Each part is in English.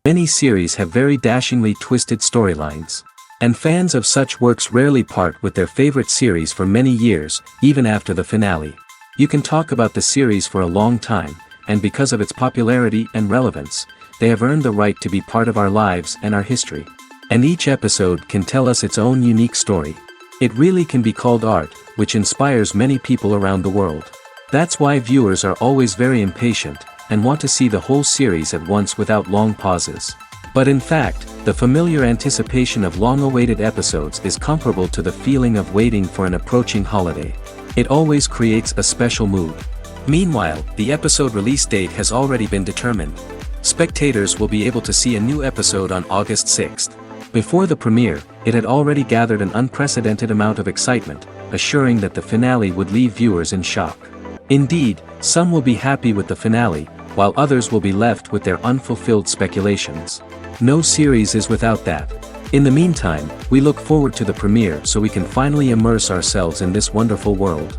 Many series have very dashingly twisted storylines. And fans of such works rarely part with their favorite series for many years, even after the finale. You can talk about the series for a long time, and because of its popularity and relevance, they have earned the right to be part of our lives and our history. And each episode can tell us its own unique story. It really can be called art, which inspires many people around the world. That's why viewers are always very impatient, and want to see the whole series at once without long pauses. But in fact, the familiar anticipation of long-awaited episodes is comparable to the feeling of waiting for an approaching holiday. It always creates a special mood. Meanwhile, the episode release date has already been determined. Spectators will be able to see a new episode on August 6th. Before the premiere, it had already gathered an unprecedented amount of excitement, assuring that the finale would leave viewers in shock. Indeed, some will be happy with the finale, while others will be left with their unfulfilled speculations. No series is without that. In the meantime, we look forward to the premiere so we can finally immerse ourselves in this wonderful world.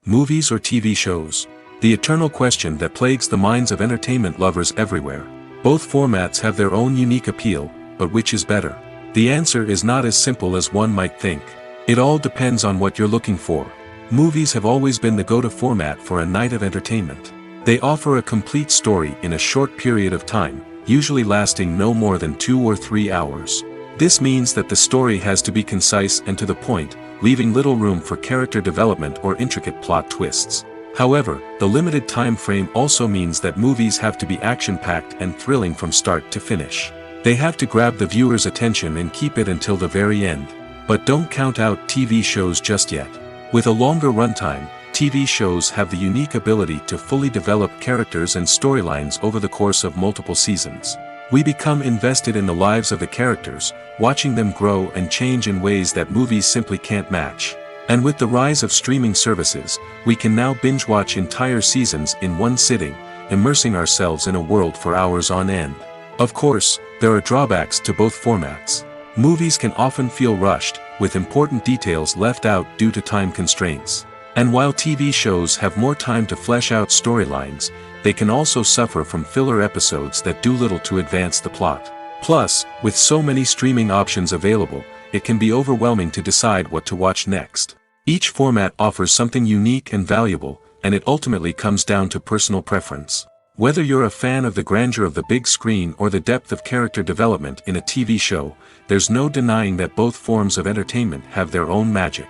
Movies or TV shows? The eternal question that plagues the minds of entertainment lovers everywhere. Both formats have their own unique appeal, but which is better? The answer is not as simple as one might think. It all depends on what you're looking for. Movies have always been the go-to format for a night of entertainment. They offer a complete story in a short period of time, usually lasting no more than 2 or 3 hours. This means that the story has to be concise and to the point, leaving little room for character development or intricate plot twists. However, the limited time frame also means that movies have to be action-packed and thrilling from start to finish. They have to grab the viewer's attention and keep it until the very end. But don't count out TV shows just yet. With a longer runtime, TV shows have the unique ability to fully develop characters and storylines over the course of multiple seasons. We become invested in the lives of the characters, watching them grow and change in ways that movies simply can't match. And with the rise of streaming services, we can now binge-watch entire seasons in one sitting, immersing ourselves in a world for hours on end. Of course, there are drawbacks to both formats. Movies can often feel rushed, with important details left out due to time constraints. And while TV shows have more time to flesh out storylines, they can also suffer from filler episodes that do little to advance the plot. Plus, with so many streaming options available, it can be overwhelming to decide what to watch next. Each format offers something unique and valuable, and it ultimately comes down to personal preference. Whether you're a fan of the grandeur of the big screen or the depth of character development in a TV show, there's no denying that both forms of entertainment have their own magic.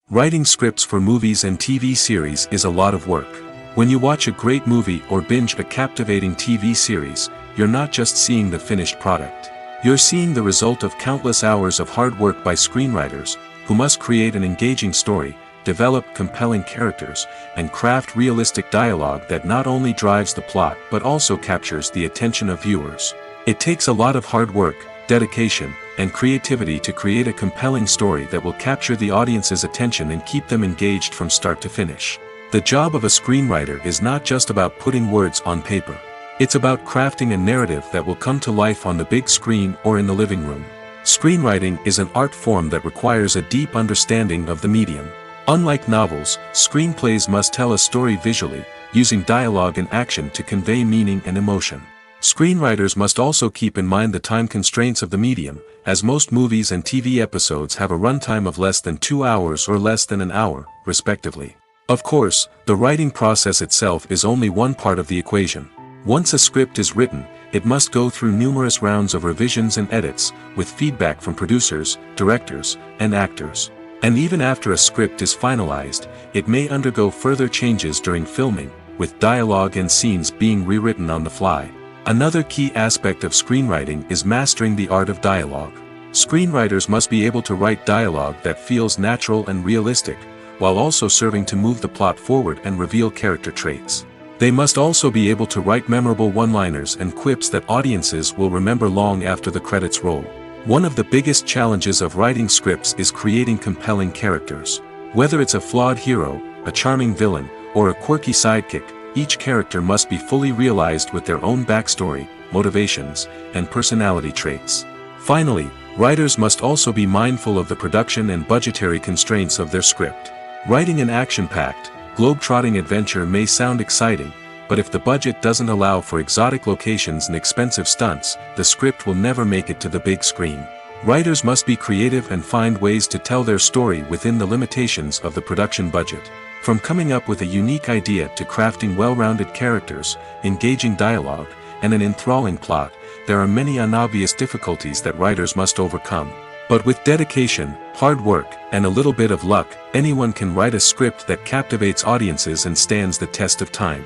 Writing scripts for movies and TV series is a lot of work. When you watch a great movie or binge a captivating TV series, you're not just seeing the finished product. You're seeing the result of countless hours of hard work by screenwriters, who must create an engaging story, develop compelling characters, and craft realistic dialogue that not only drives the plot but also captures the attention of viewers. It takes a lot of hard work, dedication, and creativity to create a compelling story that will capture the audience's attention and keep them engaged from start to finish. The job of a screenwriter is not just about putting words on paper. It's about crafting a narrative that will come to life on the big screen or in the living room. Screenwriting is an art form that requires a deep understanding of the medium. Unlike novels, screenplays must tell a story visually, using dialogue and action to convey meaning and emotion. Screenwriters must also keep in mind the time constraints of the medium, as most movies and TV episodes have a runtime of less than 2 hours or less than an hour, respectively. Of course, the writing process itself is only one part of the equation. Once a script is written, it must go through numerous rounds of revisions and edits, with feedback from producers, directors, and actors. And even after a script is finalized, it may undergo further changes during filming, with dialogue and scenes being rewritten on the fly. Another key aspect of screenwriting is mastering the art of dialogue. Screenwriters must be able to write dialogue that feels natural and realistic, while also serving to move the plot forward and reveal character traits. They must also be able to write memorable one-liners and quips that audiences will remember long after the credits roll. One of the biggest challenges of writing scripts is creating compelling characters. Whether it's a flawed hero, a charming villain, or a quirky sidekick, each character must be fully realized with their own backstory, motivations, and personality traits. Finally, writers must also be mindful of the production and budgetary constraints of their script. Writing an action-packed, globe-trotting adventure may sound exciting, but if the budget doesn't allow for exotic locations and expensive stunts, the script will never make it to the big screen. Writers must be creative and find ways to tell their story within the limitations of the production budget. From coming up with a unique idea to crafting well-rounded characters, engaging dialogue, and an enthralling plot, there are many unobvious difficulties that writers must overcome. But with dedication, hard work, and a little bit of luck, anyone can write a script that captivates audiences and stands the test of time.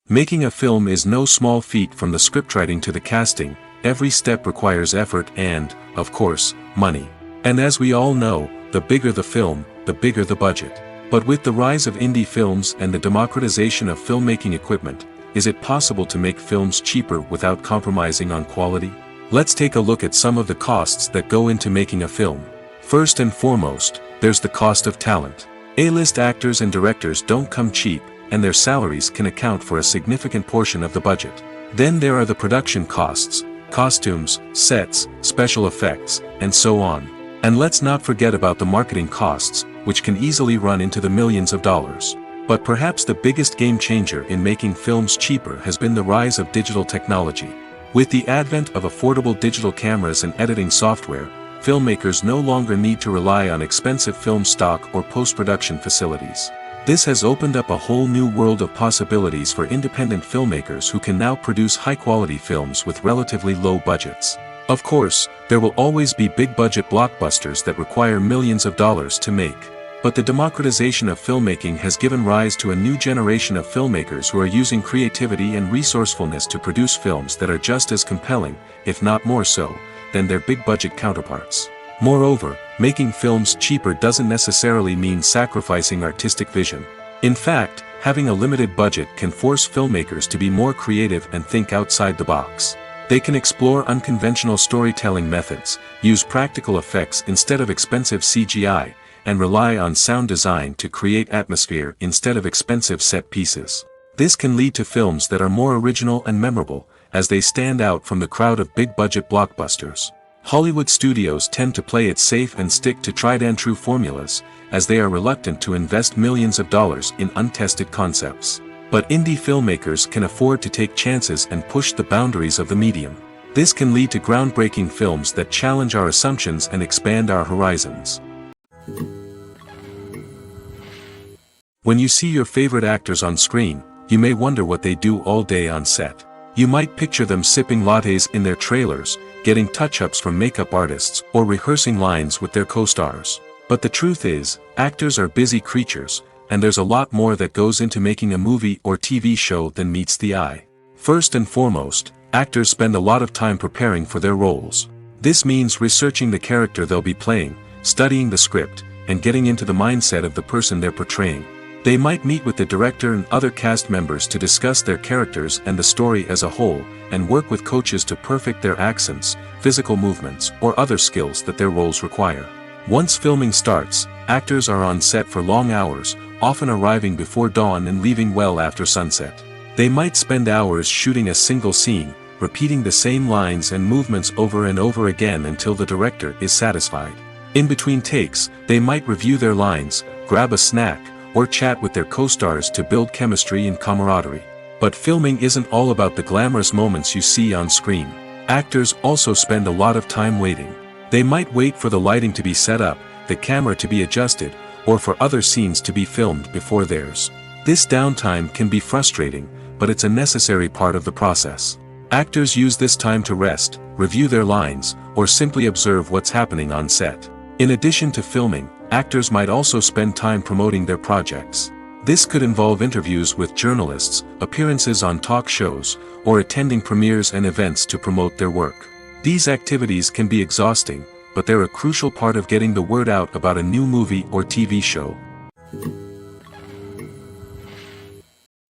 Making a film is no small feat. From the scriptwriting to the casting, every step requires effort and, of course, money. And as we all know, the bigger the film, the bigger the budget. But with the rise of indie films and the democratization of filmmaking equipment, is it possible to make films cheaper without compromising on quality? Let's take a look at some of the costs that go into making a film. First and foremost, there's the cost of talent. A-list actors and directors don't come cheap, and their salaries can account for a significant portion of the budget. Then there are the production costs, costumes, sets, special effects, and so on. And let's not forget about the marketing costs, which can easily run into the millions of dollars. But perhaps the biggest game changer in making films cheaper has been the rise of digital technology. With the advent of affordable digital cameras and editing software, filmmakers no longer need to rely on expensive film stock or post-production facilities. This has opened up a whole new world of possibilities for independent filmmakers who can now produce high-quality films with relatively low budgets. Of course, there will always be big-budget blockbusters that require millions of dollars to make. But the democratization of filmmaking has given rise to a new generation of filmmakers who are using creativity and resourcefulness to produce films that are just as compelling, if not more so, than their big-budget counterparts. Moreover, making films cheaper doesn't necessarily mean sacrificing artistic vision. In fact, having a limited budget can force filmmakers to be more creative and think outside the box. They can explore unconventional storytelling methods, use practical effects instead of expensive CGI, and rely on sound design to create atmosphere instead of expensive set pieces. This can lead to films that are more original and memorable, as they stand out from the crowd of big-budget blockbusters. Hollywood studios tend to play it safe and stick to tried-and-true formulas, as they are reluctant to invest millions of dollars in untested concepts. But indie filmmakers can afford to take chances and push the boundaries of the medium. This can lead to groundbreaking films that challenge our assumptions and expand our horizons. When you see your favorite actors on screen, you may wonder what they do all day on set. You might picture them sipping lattes in their trailers, getting touch-ups from makeup artists, or rehearsing lines with their co-stars. But the truth is, actors are busy creatures, and there's a lot more that goes into making a movie or TV show than meets the eye. First and foremost, actors spend a lot of time preparing for their roles. This means researching the character they'll be playing, studying the script, and getting into the mindset of the person they're portraying. They might meet with the director and other cast members to discuss their characters and the story as a whole, and work with coaches to perfect their accents, physical movements, or other skills that their roles require. Once filming starts, actors are on set for long hours, often arriving before dawn and leaving well after sunset. They might spend hours shooting a single scene, repeating the same lines and movements over and over again until the director is satisfied. In between takes, they might review their lines, grab a snack, or chat with their co-stars to build chemistry and camaraderie. But filming isn't all about the glamorous moments you see on screen. Actors also spend a lot of time waiting. They might wait for the lighting to be set up, the camera to be adjusted, or for other scenes to be filmed before theirs. This downtime can be frustrating, but it's a necessary part of the process. Actors use this time to rest, review their lines, or simply observe what's happening on set. In addition to filming, actors might also spend time promoting their projects. This could involve interviews with journalists, appearances on talk shows, or attending premieres and events to promote their work. These activities can be exhausting, but they're a crucial part of getting the word out about a new movie or TV show.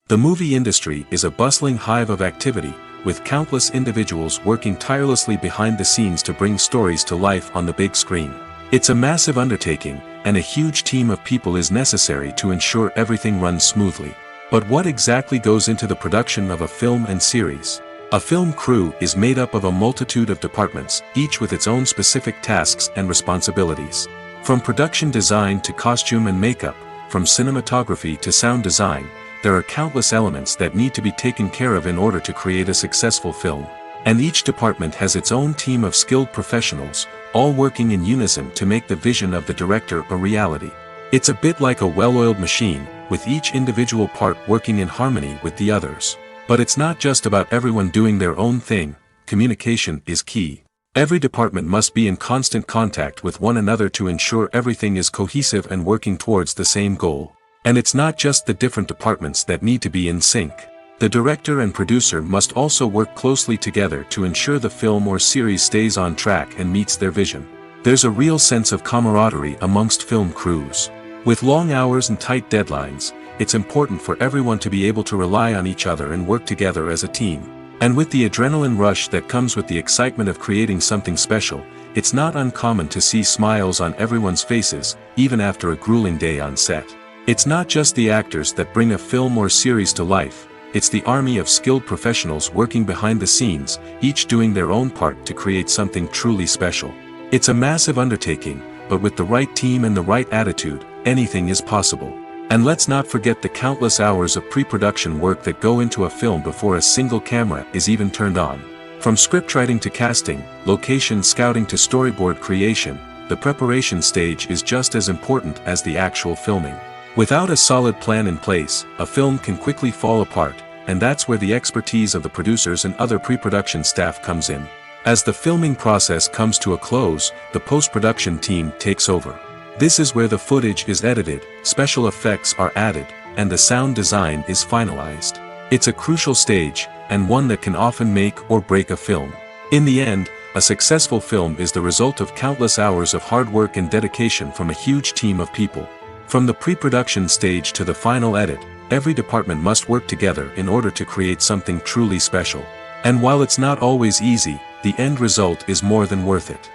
The movie industry is a bustling hive of activity, with countless individuals working tirelessly behind the scenes to bring stories to life on the big screen. It's a massive undertaking, and a huge team of people is necessary to ensure everything runs smoothly. But what exactly goes into the production of a film and series? A film crew is made up of a multitude of departments, each with its own specific tasks and responsibilities. From production design to costume and makeup, from cinematography to sound design, there are countless elements that need to be taken care of in order to create a successful film. And each department has its own team of skilled professionals, all working in unison to make the vision of the director a reality. It's a bit like a well-oiled machine, with each individual part working in harmony with the others. But it's not just about everyone doing their own thing. Communication is key. Every department must be in constant contact with one another to ensure everything is cohesive and working towards the same goal. And it's not just the different departments that need to be in sync. The director and producer must also work closely together to ensure the film or series stays on track and meets their vision. There's a real sense of camaraderie amongst film crews. With long hours and tight deadlines, it's important for everyone to be able to rely on each other and work together as a team. And with the adrenaline rush that comes with the excitement of creating something special, it's not uncommon to see smiles on everyone's faces, even after a grueling day on set. It's not just the actors that bring a film or series to life, it's the army of skilled professionals working behind the scenes, each doing their own part to create something truly special. It's a massive undertaking, but with the right team and the right attitude, anything is possible. And let's not forget the countless hours of pre-production work that go into a film before a single camera is even turned on. From scriptwriting to casting, location scouting to storyboard creation, the preparation stage is just as important as the actual filming. Without a solid plan in place, a film can quickly fall apart, and that's where the expertise of the producers and other pre-production staff comes in. As the filming process comes to a close, the post-production team takes over. This is where the footage is edited, special effects are added, and the sound design is finalized. It's a crucial stage, and one that can often make or break a film. In the end, a successful film is the result of countless hours of hard work and dedication from a huge team of people. From the pre-production stage to the final edit, every department must work together in order to create something truly special. And while it's not always easy, the end result is more than worth it.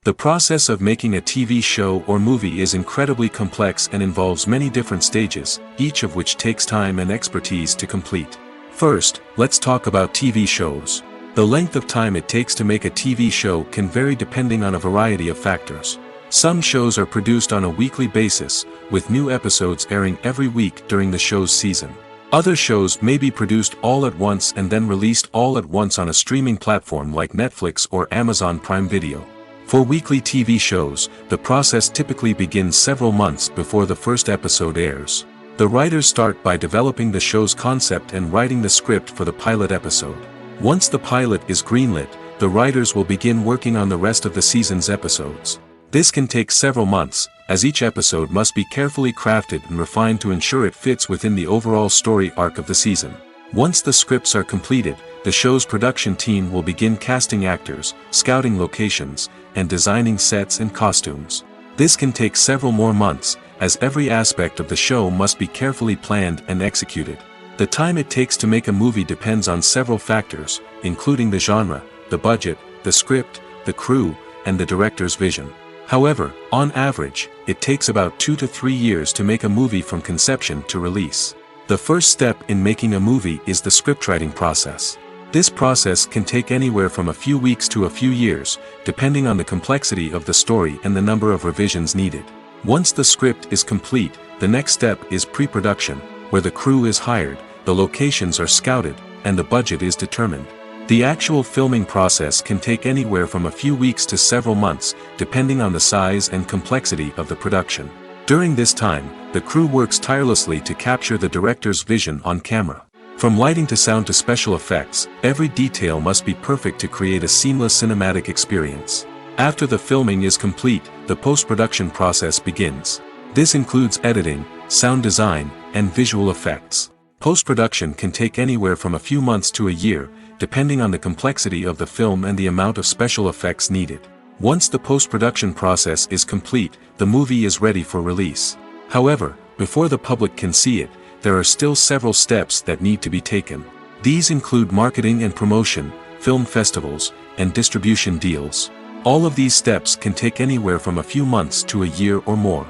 The process of making a TV show or movie is incredibly complex and involves many different stages, each of which takes time and expertise to complete. First, let's talk about TV shows. The length of time it takes to make a TV show can vary depending on a variety of factors. Some shows are produced on a weekly basis, with new episodes airing every week during the show's season. Other shows may be produced all at once and then released all at once on a streaming platform like Netflix or Amazon Prime Video. For weekly TV shows, the process typically begins several months before the first episode airs. The writers start by developing the show's concept and writing the script for the pilot episode. Once the pilot is greenlit, the writers will begin working on the rest of the season's episodes. This can take several months, as each episode must be carefully crafted and refined to ensure it fits within the overall story arc of the season. Once the scripts are completed, the show's production team will begin casting actors, scouting locations, and designing sets and costumes. This can take several more months, as every aspect of the show must be carefully planned and executed. The time it takes to make a movie depends on several factors, including the genre, the budget, the script, the crew, and the director's vision. However, on average, it takes about 2 to 3 years to make a movie from conception to release. The first step in making a movie is the scriptwriting process. This process can take anywhere from a few weeks to a few years, depending on the complexity of the story and the number of revisions needed. Once the script is complete, the next step is pre-production, where the crew is hired, the locations are scouted, and the budget is determined. The actual filming process can take anywhere from a few weeks to several months, depending on the size and complexity of the production. During this time, the crew works tirelessly to capture the director's vision on camera. From lighting to sound to special effects, every detail must be perfect to create a seamless cinematic experience. After the filming is complete, the post-production process begins. This includes editing, sound design, and visual effects. Post-production can take anywhere from a few months to a year, depending on the complexity of the film and the amount of special effects needed. Once the post-production process is complete, the movie is ready for release. However, before the public can see it, there are still several steps that need to be taken. These include marketing and promotion, film festivals, and distribution deals. All of these steps can take anywhere from a few months to a year or more.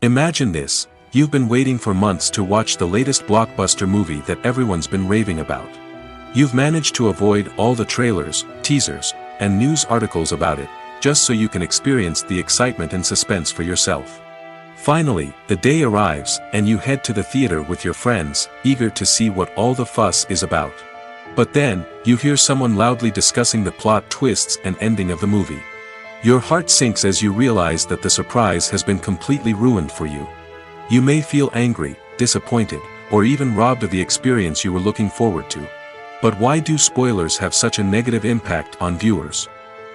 Imagine this: you've been waiting for months to watch the latest blockbuster movie that everyone's been raving about. You've managed to avoid all the trailers, teasers, and news articles about it, just so you can experience the excitement and suspense for yourself. Finally, the day arrives, and you head to the theater with your friends, eager to see what all the fuss is about. But then, you hear someone loudly discussing the plot twists and ending of the movie. Your heart sinks as you realize that the surprise has been completely ruined for you. You may feel angry, disappointed, or even robbed of the experience you were looking forward to. But why do spoilers have such a negative impact on viewers?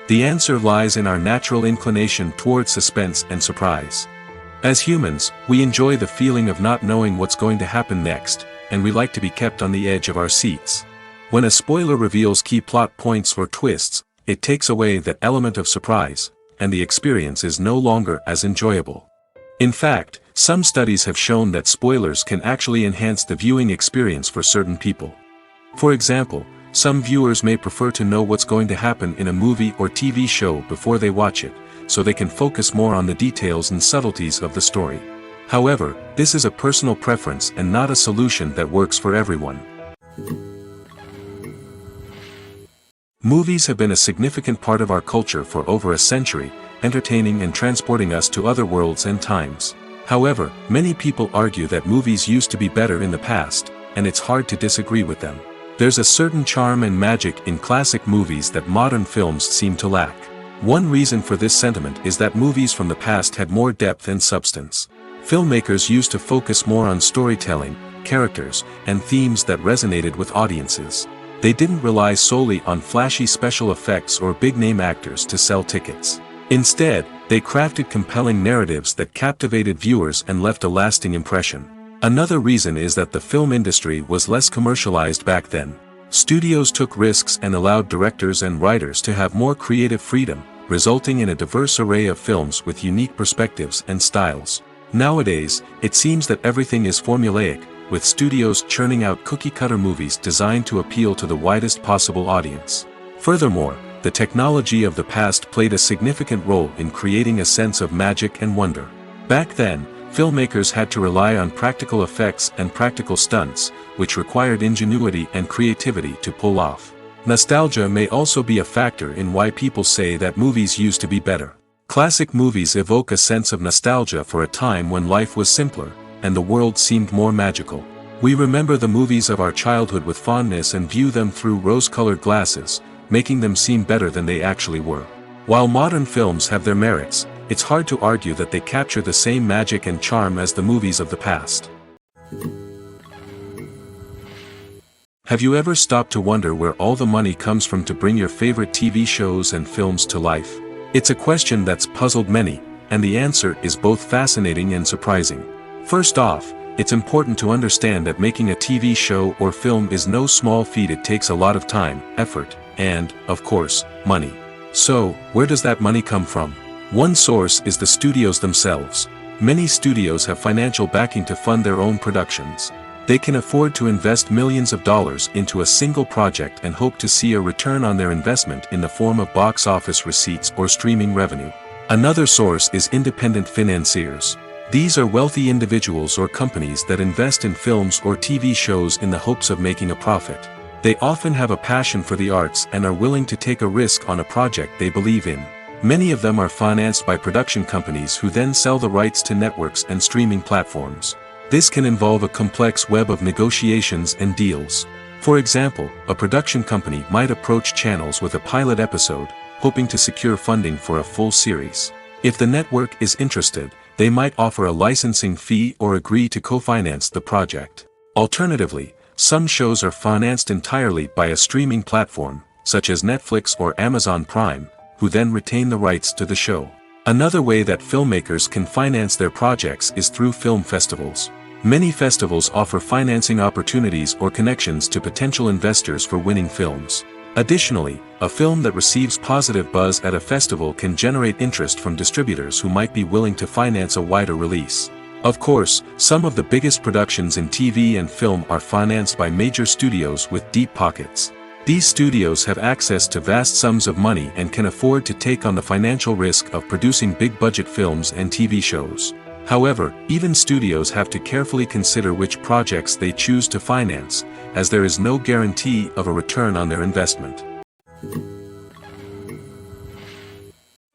The answer lies in our natural inclination toward suspense and surprise. As humans, we enjoy the feeling of not knowing what's going to happen next, and we like to be kept on the edge of our seats. When a spoiler reveals key plot points or twists, it takes away that element of surprise, and the experience is no longer as enjoyable. In fact, some studies have shown that spoilers can actually enhance the viewing experience for certain people. For example, some viewers may prefer to know what's going to happen in a movie or TV show before they watch it, so they can focus more on the details and subtleties of the story. However, this is a personal preference and not a solution that works for everyone. Movies have been a significant part of our culture for over a century, entertaining and transporting us to other worlds and times. However, many people argue that movies used to be better in the past, and it's hard to disagree with them. There's a certain charm and magic in classic movies that modern films seem to lack. One reason for this sentiment is that movies from the past had more depth and substance. Filmmakers used to focus more on storytelling, characters, and themes that resonated with audiences. They didn't rely solely on flashy special effects or big-name actors to sell tickets. Instead, they crafted compelling narratives that captivated viewers and left a lasting impression. Another reason is that the film industry was less commercialized back then. Studios took risks and allowed directors and writers to have more creative freedom, resulting in a diverse array of films with unique perspectives and styles. Nowadays, it seems that everything is formulaic, with studios churning out cookie-cutter movies designed to appeal to the widest possible audience. Furthermore, the technology of the past played a significant role in creating a sense of magic and wonder. Back then, filmmakers had to rely on practical effects and practical stunts, which required ingenuity and creativity to pull off. Nostalgia may also be a factor in why people say that movies used to be better. Classic movies evoke a sense of nostalgia for a time when life was simpler, and the world seemed more magical. We remember the movies of our childhood with fondness and view them through rose-colored glasses, making them seem better than they actually were. While modern films have their merits, it's hard to argue that they capture the same magic and charm as the movies of the past. Have you ever stopped to wonder where all the money comes from to bring your favorite TV shows and films to life? It's a question that's puzzled many, and the answer is both fascinating and surprising. First off, it's important to understand that making a TV show or film is no small feat. It takes a lot of time, effort, and, of course, money. So, where does that money come from? One source is the studios themselves. Many studios have financial backing to fund their own productions. They can afford to invest millions of dollars into a single project and hope to see a return on their investment in the form of box office receipts or streaming revenue. Another source is independent financiers. These are wealthy individuals or companies that invest in films or TV shows in the hopes of making a profit. They often have a passion for the arts and are willing to take a risk on a project they believe in. Many of them are financed by production companies who then sell the rights to networks and streaming platforms. This can involve a complex web of negotiations and deals. For example, a production company might approach channels with a pilot episode, hoping to secure funding for a full series. If the network is interested, they might offer a licensing fee or agree to co-finance the project. Alternatively, some shows are financed entirely by a streaming platform, such as Netflix or Amazon Prime, who then retain the rights to the show. Another way that filmmakers can finance their projects is through film festivals. Many festivals offer financing opportunities or connections to potential investors for winning films. Additionally, a film that receives positive buzz at a festival can generate interest from distributors who might be willing to finance a wider release. Of course, some of the biggest productions in TV and film are financed by major studios with deep pockets. These studios have access to vast sums of money and can afford to take on the financial risk of producing big-budget films and TV shows. However, even studios have to carefully consider which projects they choose to finance, as there is no guarantee of a return on their investment.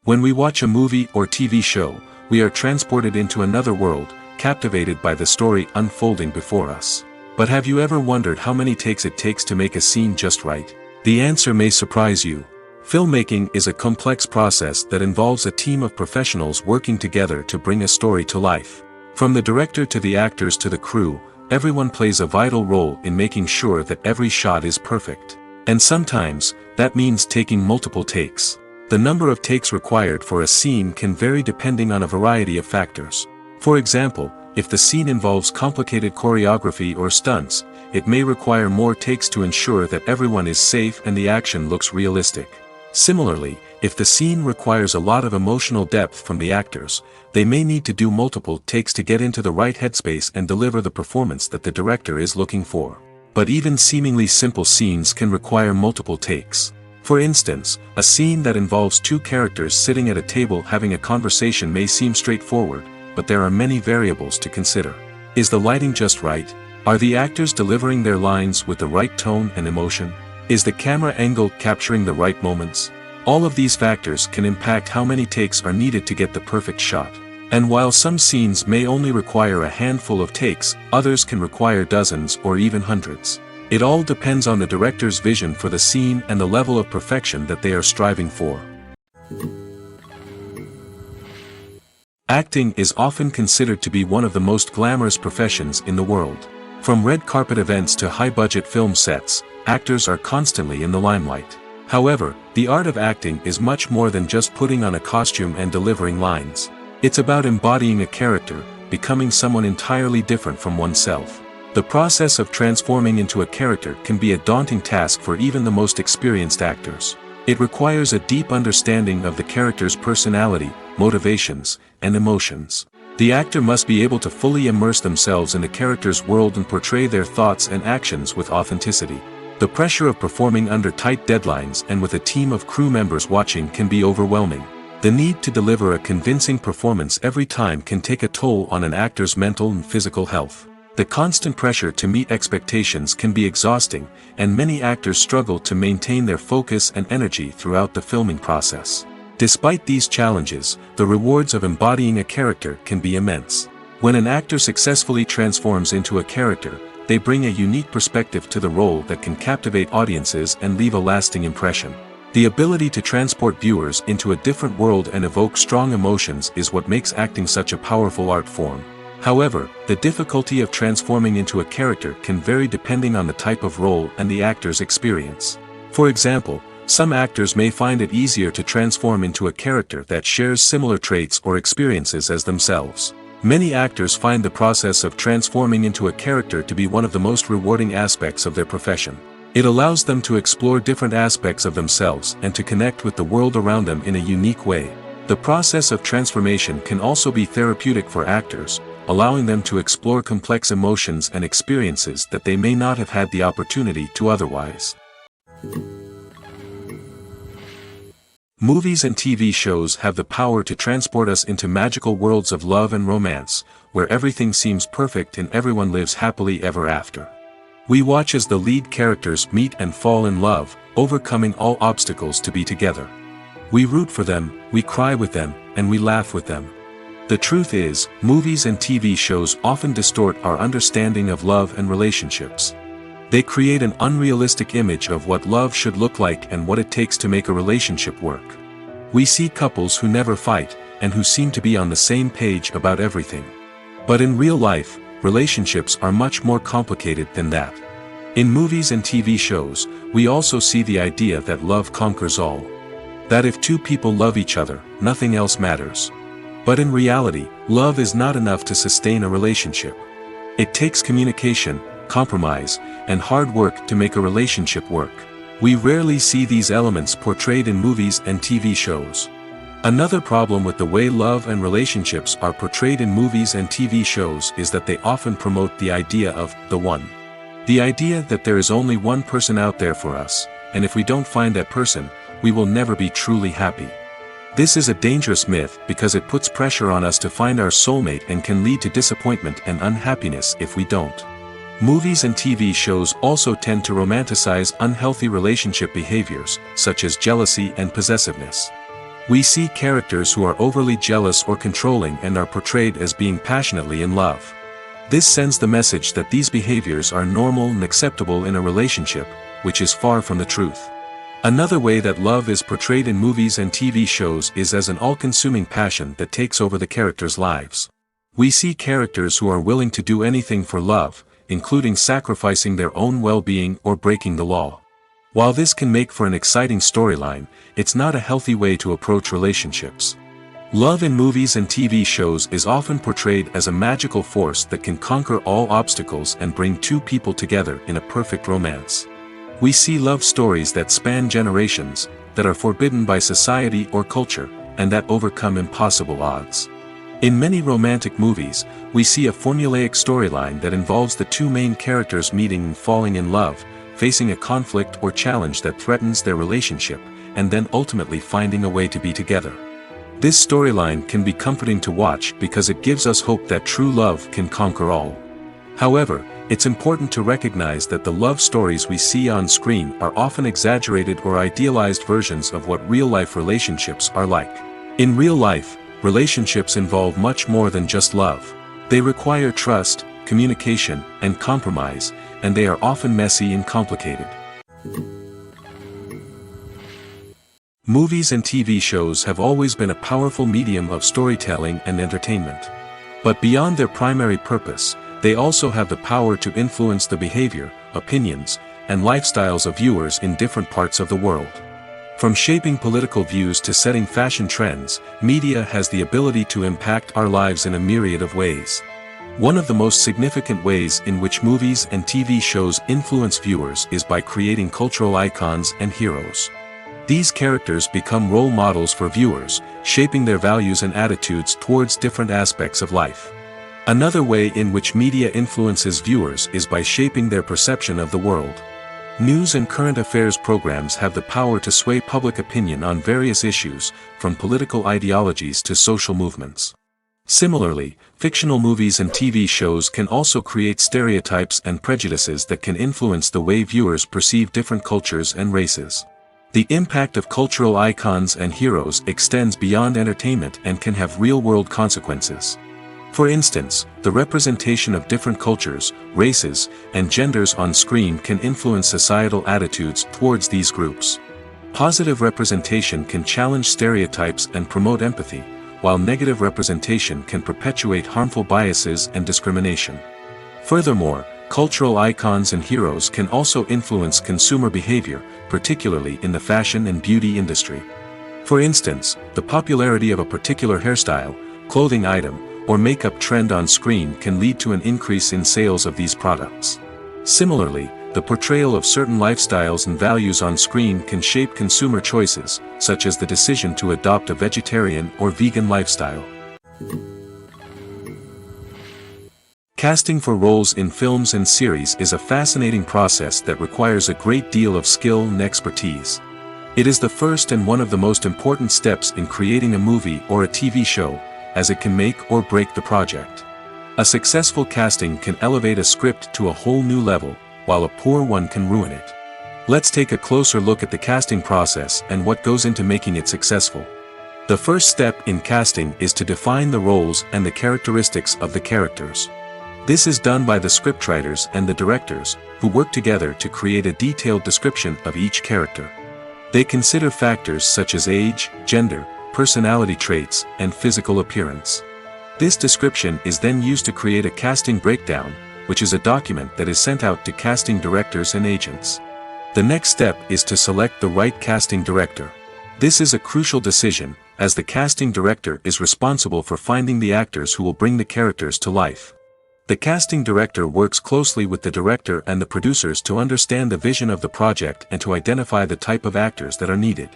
When we watch a movie or TV show, we are transported into another world, captivated by the story unfolding before us. But have you ever wondered how many takes it takes to make a scene just right? The answer may surprise you. Filmmaking is a complex process that involves a team of professionals working together to bring a story to life. From the director to the actors to the crew, everyone plays a vital role in making sure that every shot is perfect. And sometimes, that means taking multiple takes. The number of takes required for a scene can vary depending on a variety of factors. For example, if the scene involves complicated choreography or stunts, it may require more takes to ensure that everyone is safe and the action looks realistic. Similarly, if the scene requires a lot of emotional depth from the actors, they may need to do multiple takes to get into the right headspace and deliver the performance that the director is looking for. But even seemingly simple scenes can require multiple takes. For instance, a scene that involves two characters sitting at a table having a conversation may seem straightforward, but there are many variables to consider. Is the lighting just right? Are the actors delivering their lines with the right tone and emotion? Is the camera angle capturing the right moments? All of these factors can impact how many takes are needed to get the perfect shot. And while some scenes may only require a handful of takes, others can require dozens or even hundreds. It all depends on the director's vision for the scene and the level of perfection that they are striving for. Acting is often considered to be one of the most glamorous professions in the world. From red carpet events to high-budget film sets, actors are constantly in the limelight. However, the art of acting is much more than just putting on a costume and delivering lines. It's about embodying a character, becoming someone entirely different from oneself. The process of transforming into a character can be a daunting task for even the most experienced actors. It requires a deep understanding of the character's personality, motivations, and emotions. The actor must be able to fully immerse themselves in the character's world and portray their thoughts and actions with authenticity. The pressure of performing under tight deadlines and with a team of crew members watching can be overwhelming. The need to deliver a convincing performance every time can take a toll on an actor's mental and physical health. The constant pressure to meet expectations can be exhausting, and many actors struggle to maintain their focus and energy throughout the filming process. Despite these challenges, the rewards of embodying a character can be immense. When an actor successfully transforms into a character, they bring a unique perspective to the role that can captivate audiences and leave a lasting impression. The ability to transport viewers into a different world and evoke strong emotions is what makes acting such a powerful art form. However, the difficulty of transforming into a character can vary depending on the type of role and the actor's experience. For example, some actors may find it easier to transform into a character that shares similar traits or experiences as themselves. Many actors find the process of transforming into a character to be one of the most rewarding aspects of their profession. It allows them to explore different aspects of themselves and to connect with the world around them in a unique way. The process of transformation can also be therapeutic for actors, allowing them to explore complex emotions and experiences that they may not have had the opportunity to otherwise. Movies and TV shows have the power to transport us into magical worlds of love and romance, where everything seems perfect and everyone lives happily ever after. We watch as the lead characters meet and fall in love, overcoming all obstacles to be together. We root for them, we cry with them, and we laugh with them. The truth is, movies and TV shows often distort our understanding of love and relationships. They create an unrealistic image of what love should look like and what it takes to make a relationship work. We see couples who never fight, and who seem to be on the same page about everything. But in real life, relationships are much more complicated than that. In movies and TV shows, we also see the idea that love conquers all. That if two people love each other, nothing else matters. But in reality, love is not enough to sustain a relationship. It takes communication, compromise, and hard work to make a relationship work. We rarely see these elements portrayed in movies and TV shows. Another problem with the way love and relationships are portrayed in movies and TV shows is that they often promote the idea of the one. The idea that there is only one person out there for us, and if we don't find that person, we will never be truly happy. This is a dangerous myth because it puts pressure on us to find our soulmate and can lead to disappointment and unhappiness if we don't. Movies and TV shows also tend to romanticize unhealthy relationship behaviors, such as jealousy and possessiveness. We see characters who are overly jealous or controlling and are portrayed as being passionately in love. This sends the message that these behaviors are normal and acceptable in a relationship, which is far from the truth. Another way that love is portrayed in movies and TV shows is as an all-consuming passion that takes over the characters' lives. We see characters who are willing to do anything for love, including sacrificing their own well-being or breaking the law. While this can make for an exciting storyline, it's not a healthy way to approach relationships. Love in movies and TV shows is often portrayed as a magical force that can conquer all obstacles and bring two people together in a perfect romance. We see love stories that span generations, that are forbidden by society or culture, and that overcome impossible odds. In many romantic movies, we see a formulaic storyline that involves the two main characters meeting and falling in love, facing a conflict or challenge that threatens their relationship, and then ultimately finding a way to be together. This storyline can be comforting to watch because it gives us hope that true love can conquer all. However, it's important to recognize that the love stories we see on screen are often exaggerated or idealized versions of what real-life relationships are like. In real life, relationships involve much more than just love. They require trust, communication, and compromise, and they are often messy and complicated. Movies and TV shows have always been a powerful medium of storytelling and entertainment. But beyond their primary purpose, they also have the power to influence the behavior, opinions, and lifestyles of viewers in different parts of the world. From shaping political views to setting fashion trends, media has the ability to impact our lives in a myriad of ways. One of the most significant ways in which movies and TV shows influence viewers is by creating cultural icons and heroes. These characters become role models for viewers, shaping their values and attitudes towards different aspects of life. Another way in which media influences viewers is by shaping their perception of the world. News and current affairs programs have the power to sway public opinion on various issues, from political ideologies to social movements. Similarly, fictional movies and TV shows can also create stereotypes and prejudices that can influence the way viewers perceive different cultures and races. The impact of cultural icons and heroes extends beyond entertainment and can have real-world consequences. For instance, the representation of different cultures, races, and genders on screen can influence societal attitudes towards these groups. Positive representation can challenge stereotypes and promote empathy, while negative representation can perpetuate harmful biases and discrimination. Furthermore, cultural icons and heroes can also influence consumer behavior, particularly in the fashion and beauty industry. For instance, the popularity of a particular hairstyle, clothing item, or makeup trend on screen can lead to an increase in sales of these products. Similarly, the portrayal of certain lifestyles and values on screen can shape consumer choices, such as the decision to adopt a vegetarian or vegan lifestyle. Casting for roles in films and series is a fascinating process that requires a great deal of skill and expertise. It is the first and one of the most important steps in creating a movie or a TV show, as it can make or break the project. A successful casting can elevate a script to a whole new level, while a poor one can ruin it. Let's take a closer look at the casting process and what goes into making it successful. The first step in casting is to define the roles and the characteristics of the characters. This is done by the scriptwriters and the directors, who work together to create a detailed description of each character. They consider factors such as age, gender, personality traits, and physical appearance. This description is then used to create a casting breakdown, which is a document that is sent out to casting directors and agents. The next step is to select the right casting director. This is a crucial decision, as the casting director is responsible for finding the actors who will bring the characters to life. The casting director works closely with the director and the producers to understand the vision of the project and to identify the type of actors that are needed.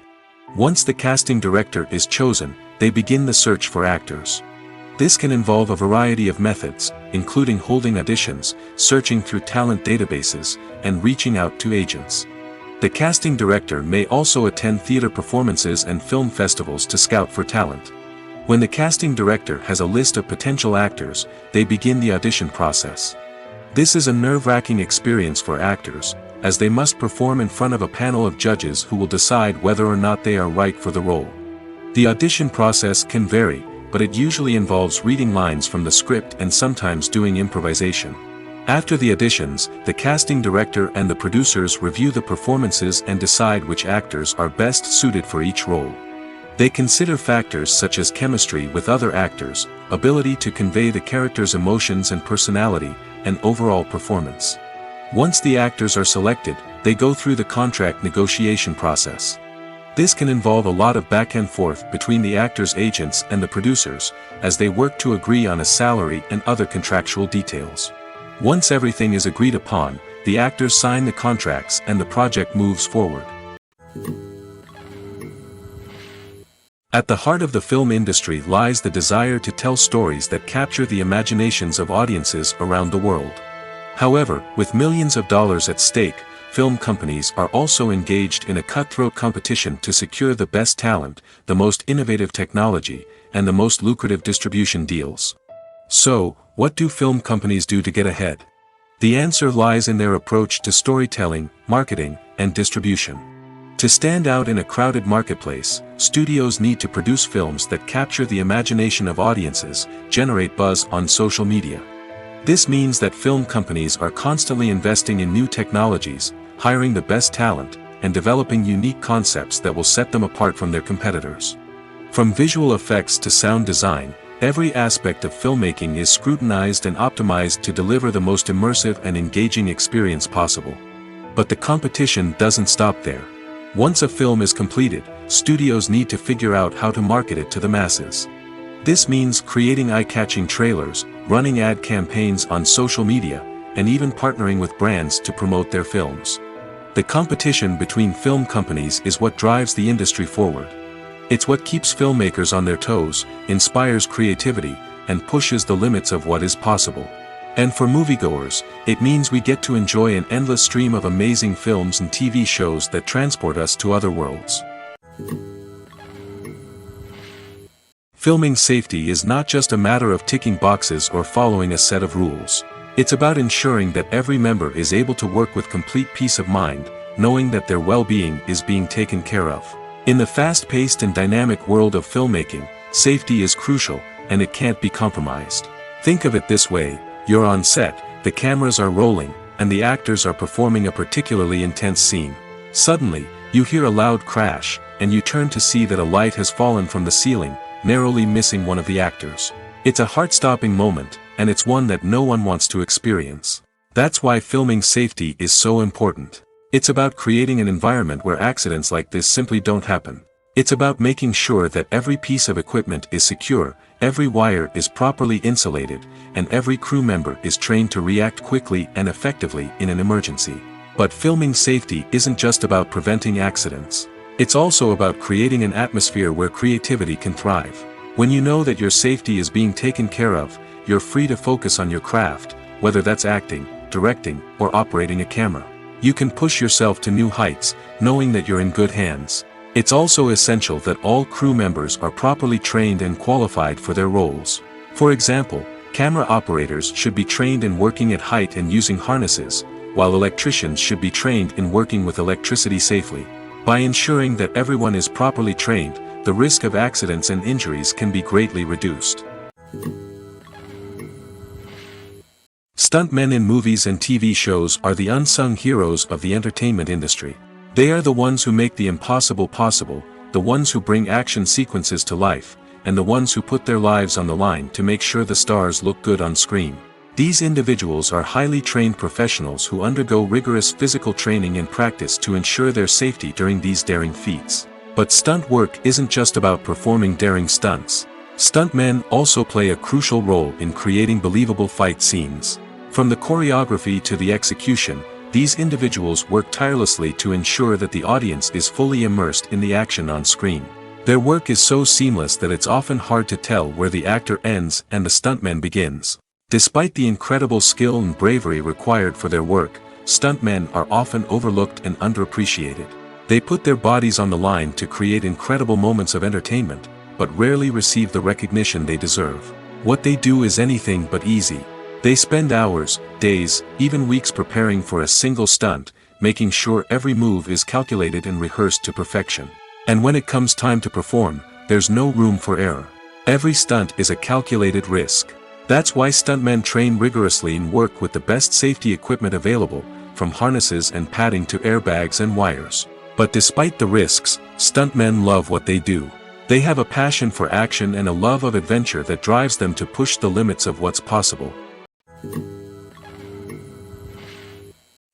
Once the casting director is chosen, they begin the search for actors. This can involve a variety of methods, including holding auditions, searching through talent databases, and reaching out to agents. The casting director may also attend theater performances and film festivals to scout for talent. When the casting director has a list of potential actors, they begin the audition process. This is a nerve-wracking experience for actors, as they must perform in front of a panel of judges who will decide whether or not they are right for the role. The audition process can vary, but it usually involves reading lines from the script and sometimes doing improvisation. After the auditions, the casting director and the producers review the performances and decide which actors are best suited for each role. They consider factors such as chemistry with other actors, ability to convey the character's emotions and personality, and overall performance. Once the actors are selected, they go through the contract negotiation process. This can involve a lot of back and forth between the actors' agents and the producers, as they work to agree on a salary and other contractual details. Once everything is agreed upon, the actors sign the contracts and the project moves forward. At the heart of the film industry lies the desire to tell stories that capture the imaginations of audiences around the world. However, with millions of dollars at stake, film companies are also engaged in a cutthroat competition to secure the best talent, the most innovative technology, and the most lucrative distribution deals. So, what do film companies do to get ahead? The answer lies in their approach to storytelling, marketing, and distribution. To stand out in a crowded marketplace, studios need to produce films that capture the imagination of audiences, generate buzz on social media. This means that film companies are constantly investing in new technologies, hiring the best talent, and developing unique concepts that will set them apart from their competitors. From visual effects to sound design, every aspect of filmmaking is scrutinized and optimized to deliver the most immersive and engaging experience possible. But the competition doesn't stop there. Once a film is completed, studios need to figure out how to market it to the masses. This means creating eye-catching trailers, running ad campaigns on social media, and even partnering with brands to promote their films. The competition between film companies is what drives the industry forward. It's what keeps filmmakers on their toes, inspires creativity, and pushes the limits of what is possible. And for moviegoers, it means we get to enjoy an endless stream of amazing films and TV shows that transport us to other worlds. Filming safety is not just a matter of ticking boxes or following a set of rules. It's about ensuring that every member is able to work with complete peace of mind, knowing that their well-being is being taken care of. In the fast-paced and dynamic world of filmmaking, safety is crucial, and it can't be compromised. Think of it this way. You're on set, the cameras are rolling, and the actors are performing a particularly intense scene. Suddenly, you hear a loud crash, and you turn to see that a light has fallen from the ceiling, narrowly missing one of the actors. It's a heart-stopping moment, and it's one that no one wants to experience. That's why filming safety is so important. It's about creating an environment where accidents like this simply don't happen. It's about making sure that every piece of equipment is secure, every wire is properly insulated, and every crew member is trained to react quickly and effectively in an emergency. But filming safety isn't just about preventing accidents. It's also about creating an atmosphere where creativity can thrive. When you know that your safety is being taken care of, you're free to focus on your craft, whether that's acting, directing, or operating a camera. You can push yourself to new heights, knowing that you're in good hands. It's also essential that all crew members are properly trained and qualified for their roles. For example, camera operators should be trained in working at height and using harnesses, while electricians should be trained in working with electricity safely. By ensuring that everyone is properly trained, the risk of accidents and injuries can be greatly reduced. Stuntmen in movies and TV shows are the unsung heroes of the entertainment industry. They are the ones who make the impossible possible, the ones who bring action sequences to life, and the ones who put their lives on the line to make sure the stars look good on screen. These individuals are highly trained professionals who undergo rigorous physical training and practice to ensure their safety during these daring feats. But stunt work isn't just about performing daring stunts. Stuntmen also play a crucial role in creating believable fight scenes. From the choreography to the execution, these individuals work tirelessly to ensure that the audience is fully immersed in the action on screen. Their work is so seamless that it's often hard to tell where the actor ends and the stuntman begins. Despite the incredible skill and bravery required for their work, stuntmen are often overlooked and underappreciated. They put their bodies on the line to create incredible moments of entertainment, but rarely receive the recognition they deserve. What they do is anything but easy. They spend hours, days, even weeks preparing for a single stunt, making sure every move is calculated and rehearsed to perfection. And when it comes time to perform, there's no room for error. Every stunt is a calculated risk. That's why stuntmen train rigorously and work with the best safety equipment available, from harnesses and padding to airbags and wires. But despite the risks, stuntmen love what they do. They have a passion for action and a love of adventure that drives them to push the limits of what's possible.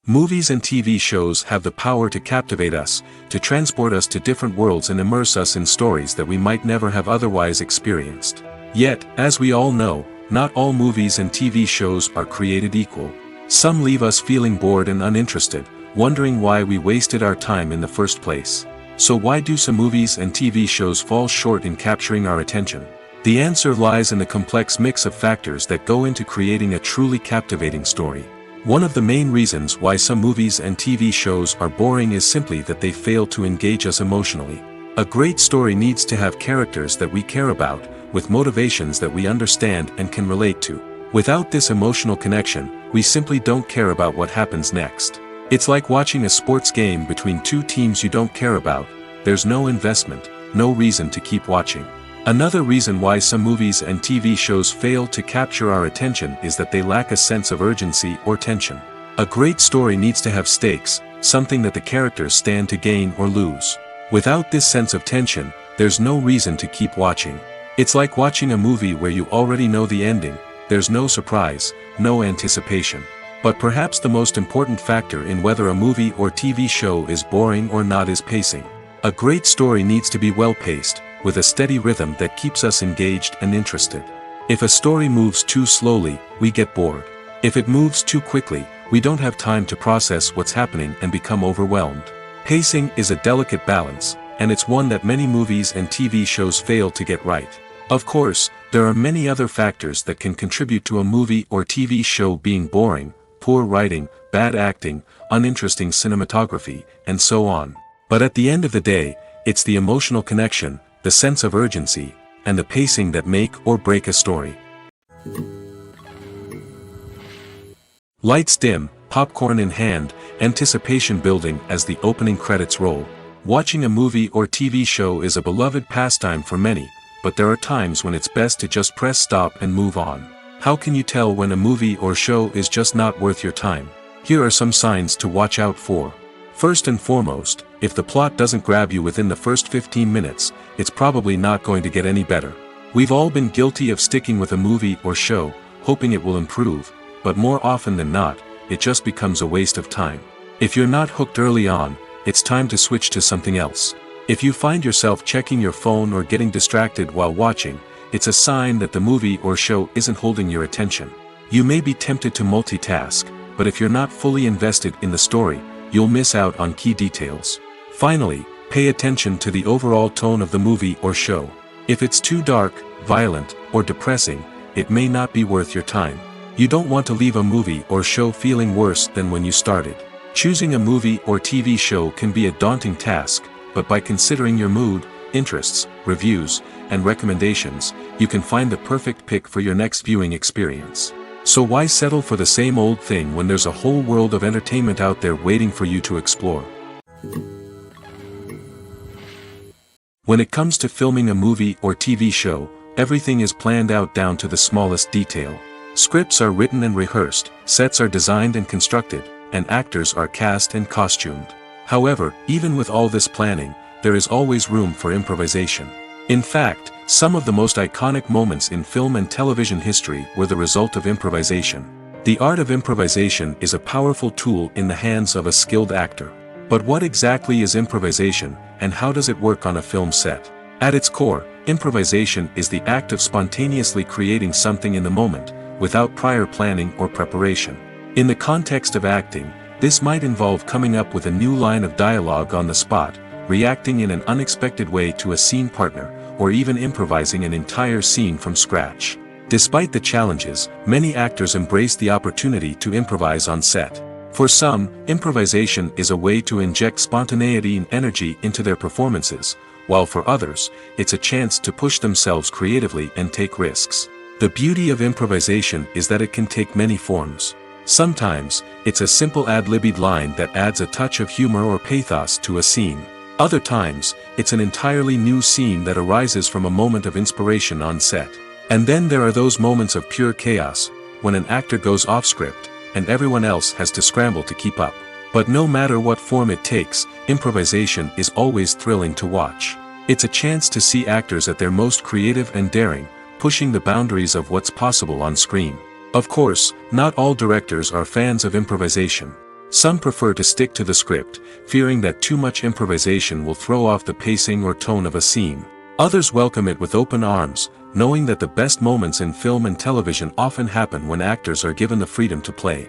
Movies and TV shows have the power to captivate us, to transport us to different worlds and immerse us in stories that we might never have otherwise experienced. Yet, as we all know, not all movies and TV shows are created equal. Some leave us feeling bored and uninterested, wondering why we wasted our time in the first place. So why do some movies and TV shows fall short in capturing our attention? The answer lies in the complex mix of factors that go into creating a truly captivating story. One of the main reasons why some movies and TV shows are boring is simply that they fail to engage us emotionally. A great story needs to have characters that we care about, with motivations that we understand and can relate to. Without this emotional connection, we simply don't care about what happens next. It's like watching a sports game between two teams you don't care about. There's no investment, no reason to keep watching. Another reason why some movies and TV shows fail to capture our attention is that they lack a sense of urgency or tension. A great story needs to have stakes, something that the characters stand to gain or lose. Without this sense of tension, there's no reason to keep watching. It's like watching a movie where you already know the ending. There's no surprise, no anticipation. But perhaps the most important factor in whether a movie or TV show is boring or not is pacing. A great story needs to be well-paced, with a steady rhythm that keeps us engaged and interested. If a story moves too slowly, we get bored. If it moves too quickly, we don't have time to process what's happening and become overwhelmed. Pacing is a delicate balance, and it's one that many movies and TV shows fail to get right. Of course, there are many other factors that can contribute to a movie or TV show being boring: poor writing, bad acting, uninteresting cinematography, and so on. But at the end of the day, it's the emotional connection, the sense of urgency, and the pacing that make or break a story. Lights dim, popcorn in hand, anticipation building as the opening credits roll. Watching a movie or TV show is a beloved pastime for many, but there are times when it's best to just press stop and move on. How can you tell when a movie or show is just not worth your time? Here are some signs to watch out for. First and foremost, if the plot doesn't grab you within the first 15 minutes, it's probably not going to get any better. We've all been guilty of sticking with a movie or show, hoping it will improve, but more often than not, it just becomes a waste of time. If you're not hooked early on, it's time to switch to something else. If you find yourself checking your phone or getting distracted while watching, it's a sign that the movie or show isn't holding your attention. You may be tempted to multitask, but if you're not fully invested in the story, you'll miss out on key details. Finally, pay attention to the overall tone of the movie or show. If it's too dark, violent, or depressing, it may not be worth your time. You don't want to leave a movie or show feeling worse than when you started. Choosing a movie or TV show can be a daunting task, but by considering your mood, interests, reviews, and recommendations, you can find the perfect pick for your next viewing experience. So why settle for the same old thing when there's a whole world of entertainment out there waiting for you to explore? When it comes to filming a movie or TV show, everything is planned out down to the smallest detail. Scripts are written and rehearsed, sets are designed and constructed, and actors are cast and costumed. However, even with all this planning, there is always room for improvisation. In fact, some of the most iconic moments in film and television history were the result of improvisation. The art of improvisation is a powerful tool in the hands of a skilled actor. But what exactly is improvisation, and how does it work on a film set? At its core, improvisation is the act of spontaneously creating something in the moment, without prior planning or preparation. In the context of acting, this might involve coming up with a new line of dialogue on the spot, reacting in an unexpected way to a scene partner, or even improvising an entire scene from scratch. Despite the challenges, many actors embrace the opportunity to improvise on set. For some, improvisation is a way to inject spontaneity and energy into their performances, while for others, it's a chance to push themselves creatively and take risks. The beauty of improvisation is that it can take many forms. Sometimes, it's a simple ad-libbed line that adds a touch of humor or pathos to a scene. Other times, it's an entirely new scene that arises from a moment of inspiration on set. And then there are those moments of pure chaos, when an actor goes off script, and everyone else has to scramble to keep up. But no matter what form it takes, improvisation is always thrilling to watch. It's a chance to see actors at their most creative and daring, pushing the boundaries of what's possible on screen. Of course, not all directors are fans of improvisation. Some prefer to stick to the script, fearing that too much improvisation will throw off the pacing or tone of a scene. Others welcome it with open arms, knowing that the best moments in film and television often happen when actors are given the freedom to play.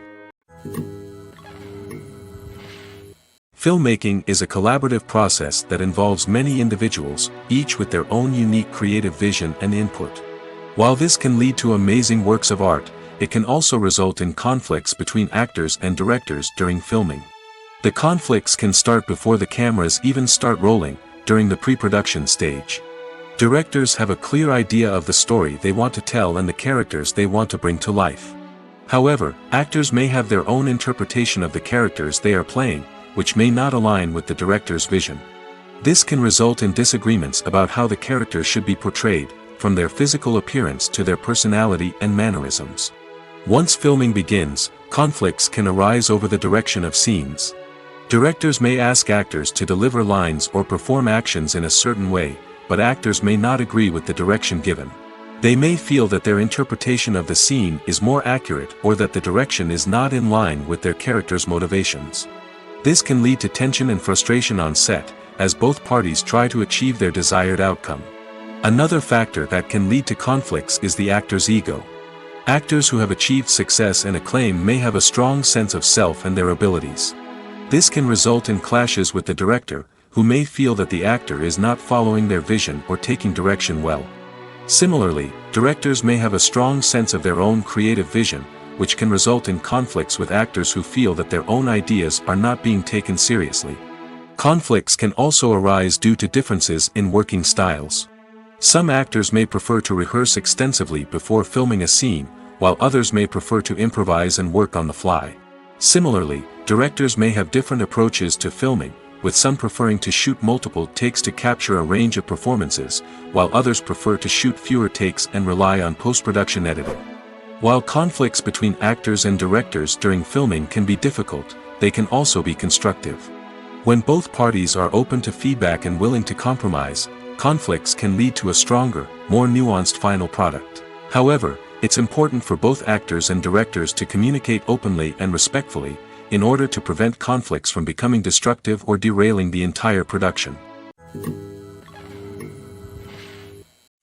Filmmaking is a collaborative process that involves many individuals, each with their own unique creative vision and input. While this can lead to amazing works of art, it can also result in conflicts between actors and directors during filming. The conflicts can start before the cameras even start rolling, during the pre-production stage. Directors have a clear idea of the story they want to tell and the characters they want to bring to life. However, actors may have their own interpretation of the characters they are playing, which may not align with the director's vision. This can result in disagreements about how the characters should be portrayed, from their physical appearance to their personality and mannerisms. Once filming begins, conflicts can arise over the direction of scenes. Directors may ask actors to deliver lines or perform actions in a certain way, but actors may not agree with the direction given. They may feel that their interpretation of the scene is more accurate or that the direction is not in line with their character's motivations. This can lead to tension and frustration on set, as both parties try to achieve their desired outcome. Another factor that can lead to conflicts is the actor's ego. Actors who have achieved success and acclaim may have a strong sense of self and their abilities. This can result in clashes with the director, who may feel that the actor is not following their vision or taking direction well. Similarly, directors may have a strong sense of their own creative vision, which can result in conflicts with actors who feel that their own ideas are not being taken seriously. Conflicts can also arise due to differences in working styles. Some actors may prefer to rehearse extensively before filming a scene, while others may prefer to improvise and work on the fly. Similarly, directors may have different approaches to filming, with some preferring to shoot multiple takes to capture a range of performances, while others prefer to shoot fewer takes and rely on post-production editing. While conflicts between actors and directors during filming can be difficult, they can also be constructive. When both parties are open to feedback and willing to compromise, conflicts can lead to a stronger, more nuanced final product. However, it's important for both actors and directors to communicate openly and respectfully, in order to prevent conflicts from becoming destructive or derailing the entire production.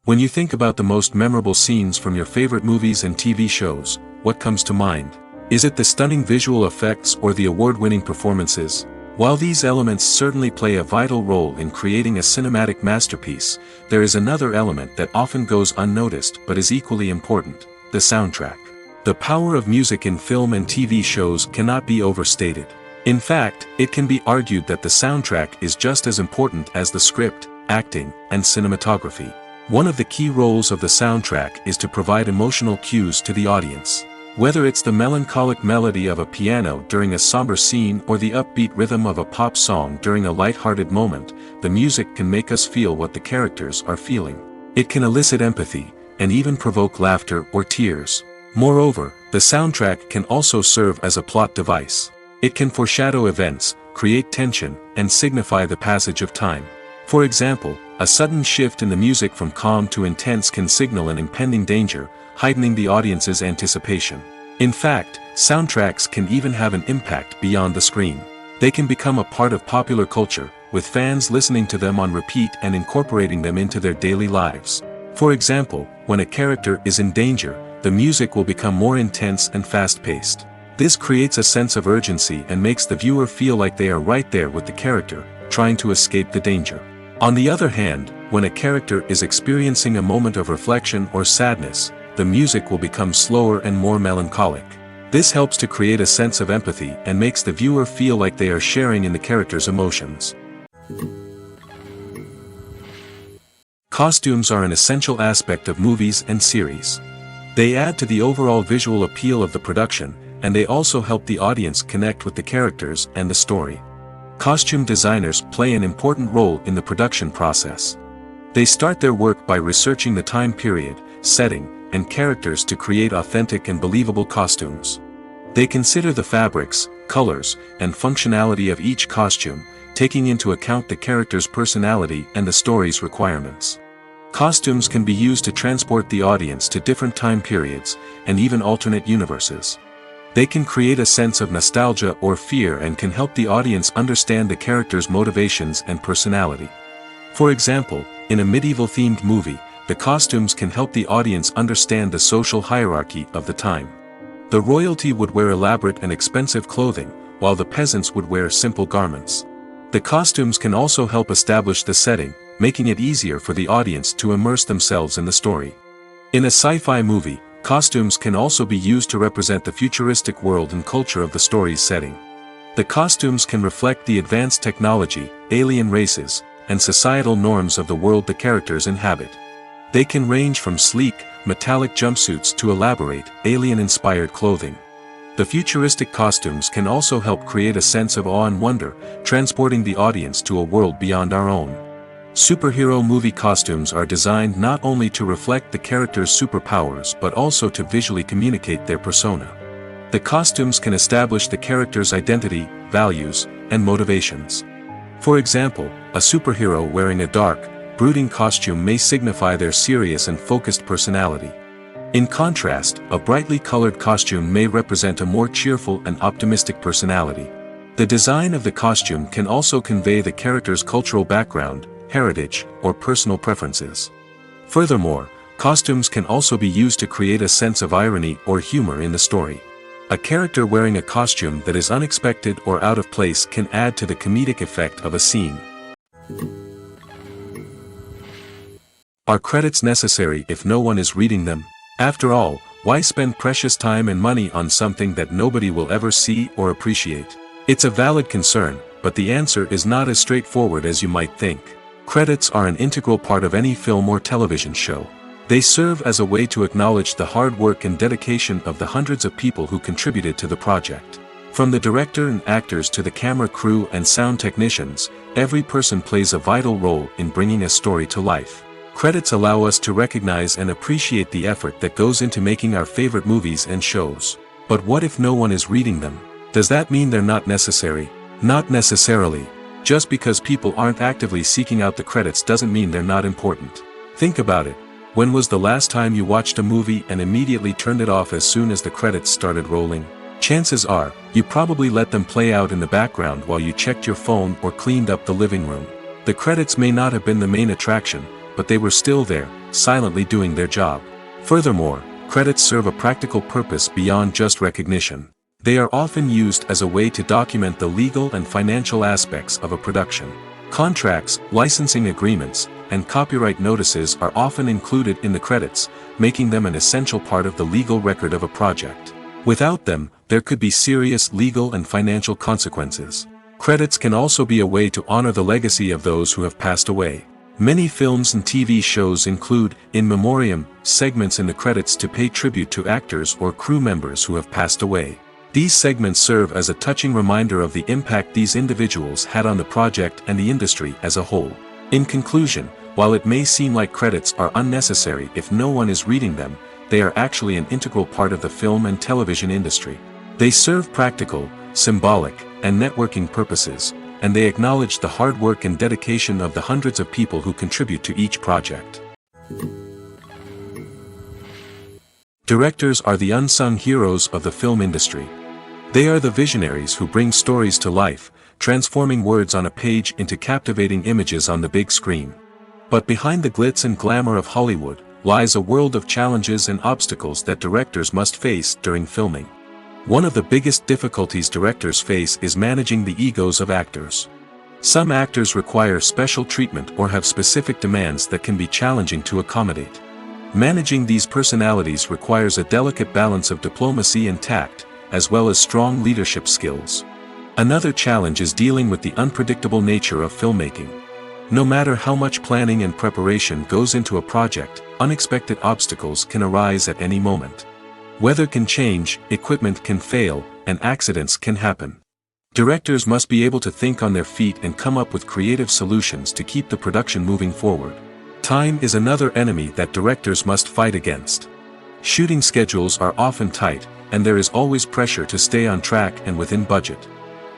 When you think about the most memorable scenes from your favorite movies and TV shows, what comes to mind? Is it the stunning visual effects or the award-winning performances? While these elements certainly play a vital role in creating a cinematic masterpiece, there is another element that often goes unnoticed but is equally important: the soundtrack. The power of music in film and TV shows cannot be overstated. In fact, it can be argued that the soundtrack is just as important as the script, acting, and cinematography. One of the key roles of the soundtrack is to provide emotional cues to the audience. Whether it's the melancholic melody of a piano during a somber scene or the upbeat rhythm of a pop song during a light-hearted moment, the music can make us feel what the characters are feeling. It can elicit empathy, and even provoke laughter or tears. Moreover, the soundtrack can also serve as a plot device. It can foreshadow events, create tension, and signify the passage of time. For example, a sudden shift in the music from calm to intense can signal an impending danger, heightening the audience's anticipation. In fact, soundtracks can even have an impact beyond the screen. They can become a part of popular culture, with fans listening to them on repeat and incorporating them into their daily lives. For example, when a character is in danger, the music will become more intense and fast-paced. This creates a sense of urgency and makes the viewer feel like they are right there with the character, trying to escape the danger. On the other hand, when a character is experiencing a moment of reflection or sadness, the music will become slower and more melancholic. This helps to create a sense of empathy and makes the viewer feel like they are sharing in the character's emotions. Costumes are an essential aspect of movies and series. They add to the overall visual appeal of the production, and they also help the audience connect with the characters and the story. Costume designers play an important role in the production process. They start their work by researching the time period, setting, and characters to create authentic and believable costumes. They consider the fabrics, colors, and functionality of each costume, taking into account the character's personality and the story's requirements. Costumes can be used to transport the audience to different time periods, and even alternate universes. They can create a sense of nostalgia or fear and can help the audience understand the character's motivations and personality. For example, in a medieval-themed movie, the costumes can help the audience understand the social hierarchy of the time. The royalty would wear elaborate and expensive clothing, while the peasants would wear simple garments. The costumes can also help establish the setting, making it easier for the audience to immerse themselves in the story. In a sci-fi movie, costumes can also be used to represent the futuristic world and culture of the story's setting. The costumes can reflect the advanced technology, alien races, and societal norms of the world the characters inhabit. They can range from sleek, metallic jumpsuits to elaborate, alien-inspired clothing. The futuristic costumes can also help create a sense of awe and wonder, transporting the audience to a world beyond our own. Superhero movie costumes are designed not only to reflect the character's superpowers but also to visually communicate their persona. The costumes can establish the character's identity, values, and motivations. For example, a superhero wearing a dark, brooding costume may signify their serious and focused personality. In contrast, a brightly colored costume may represent a more cheerful and optimistic personality. The design of the costume can also convey the character's cultural background, heritage, or personal preferences. Furthermore, costumes can also be used to create a sense of irony or humor in the story. A character wearing a costume that is unexpected or out of place can add to the comedic effect of a scene. Are credits necessary if no one is reading them? After all, why spend precious time and money on something that nobody will ever see or appreciate? It's a valid concern, but the answer is not as straightforward as you might think. Credits are an integral part of any film or television show. They serve as a way to acknowledge the hard work and dedication of the hundreds of people who contributed to the project. From the director and actors to the camera crew and sound technicians, every person plays a vital role in bringing a story to life. Credits allow us to recognize and appreciate the effort that goes into making our favorite movies and shows. But what if no one is reading them? Does that mean they're not necessary? Not necessarily. Just because people aren't actively seeking out the credits doesn't mean they're not important. Think about it. When was the last time you watched a movie and immediately turned it off as soon as the credits started rolling? Chances are, you probably let them play out in the background while you checked your phone or cleaned up the living room. The credits may not have been the main attraction, but they were still there, silently doing their job. Furthermore, credits serve a practical purpose beyond just recognition. They are often used as a way to document the legal and financial aspects of a production. Contracts, licensing agreements, and copyright notices are often included in the credits, making them an essential part of the legal record of a project. Without them, there could be serious legal and financial consequences. Credits can also be a way to honor the legacy of those who have passed away. Many films and TV shows include, in memoriam, segments in the credits to pay tribute to actors or crew members who have passed away. These segments serve as a touching reminder of the impact these individuals had on the project and the industry as a whole. In conclusion, while it may seem like credits are unnecessary if no one is reading them, they are actually an integral part of the film and television industry. They serve practical, symbolic, and networking purposes, and they acknowledge the hard work and dedication of the hundreds of people who contribute to each project. Directors are the unsung heroes of the film industry. They are the visionaries who bring stories to life, transforming words on a page into captivating images on the big screen. But behind the glitz and glamour of Hollywood, lies a world of challenges and obstacles that directors must face during filming. One of the biggest difficulties directors face is managing the egos of actors. Some actors require special treatment or have specific demands that can be challenging to accommodate. Managing these personalities requires a delicate balance of diplomacy and tact, as well as strong leadership skills. Another challenge is dealing with the unpredictable nature of filmmaking. No matter how much planning and preparation goes into a project, unexpected obstacles can arise at any moment. Weather can change, equipment can fail, and accidents can happen. Directors must be able to think on their feet and come up with creative solutions to keep the production moving forward. Time is another enemy that directors must fight against. Shooting schedules are often tight, and there is always pressure to stay on track and within budget.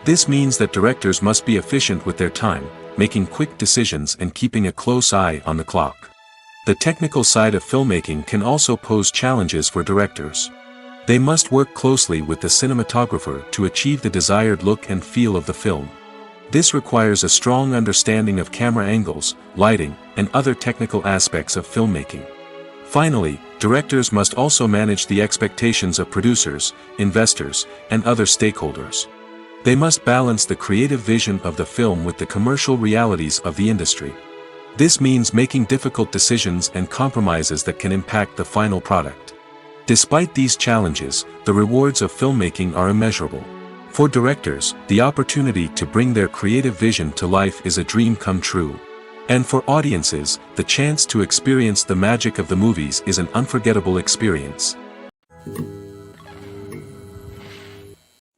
This means that directors must be efficient with their time, making quick decisions and keeping a close eye on the clock. The technical side of filmmaking can also pose challenges for directors. They must work closely with the cinematographer to achieve the desired look and feel of the film. This requires a strong understanding of camera angles, lighting, and other technical aspects of filmmaking. Finally, directors must also manage the expectations of producers, investors, and other stakeholders. They must balance the creative vision of the film with the commercial realities of the industry. This means making difficult decisions and compromises that can impact the final product. Despite these challenges, the rewards of filmmaking are immeasurable. For directors, the opportunity to bring their creative vision to life is a dream come true. And for audiences, the chance to experience the magic of the movies is an unforgettable experience.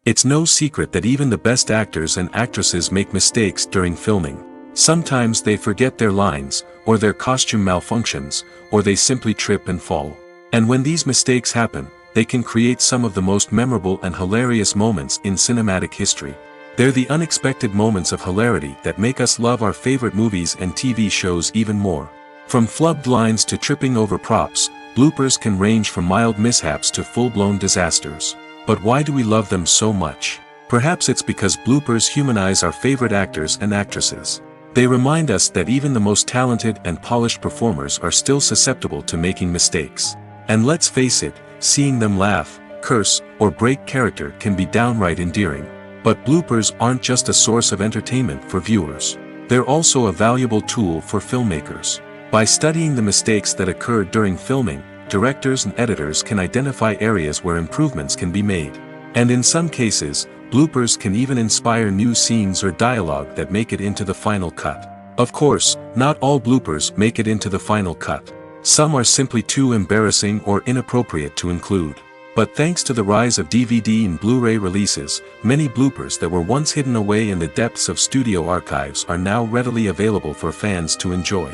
It's no secret that even the best actors and actresses make mistakes during filming. Sometimes they forget their lines, or their costume malfunctions, or they simply trip and fall. And when these mistakes happen, they can create some of the most memorable and hilarious moments in cinematic history. They're the unexpected moments of hilarity that make us love our favorite movies and TV shows even more. From flubbed lines to tripping over props, bloopers can range from mild mishaps to full-blown disasters. But why do we love them so much? Perhaps it's because bloopers humanize our favorite actors and actresses. They remind us that even the most talented and polished performers are still susceptible to making mistakes. And let's face it, seeing them laugh, curse, or break character can be downright endearing. But bloopers aren't just a source of entertainment for viewers. They're also a valuable tool for filmmakers. By studying the mistakes that occurred during filming, directors and editors can identify areas where improvements can be made. And in some cases, bloopers can even inspire new scenes or dialogue that make it into the final cut. Of course, not all bloopers make it into the final cut. Some are simply too embarrassing or inappropriate to include. But thanks to the rise of DVD and Blu-ray releases, many bloopers that were once hidden away in the depths of studio archives are now readily available for fans to enjoy.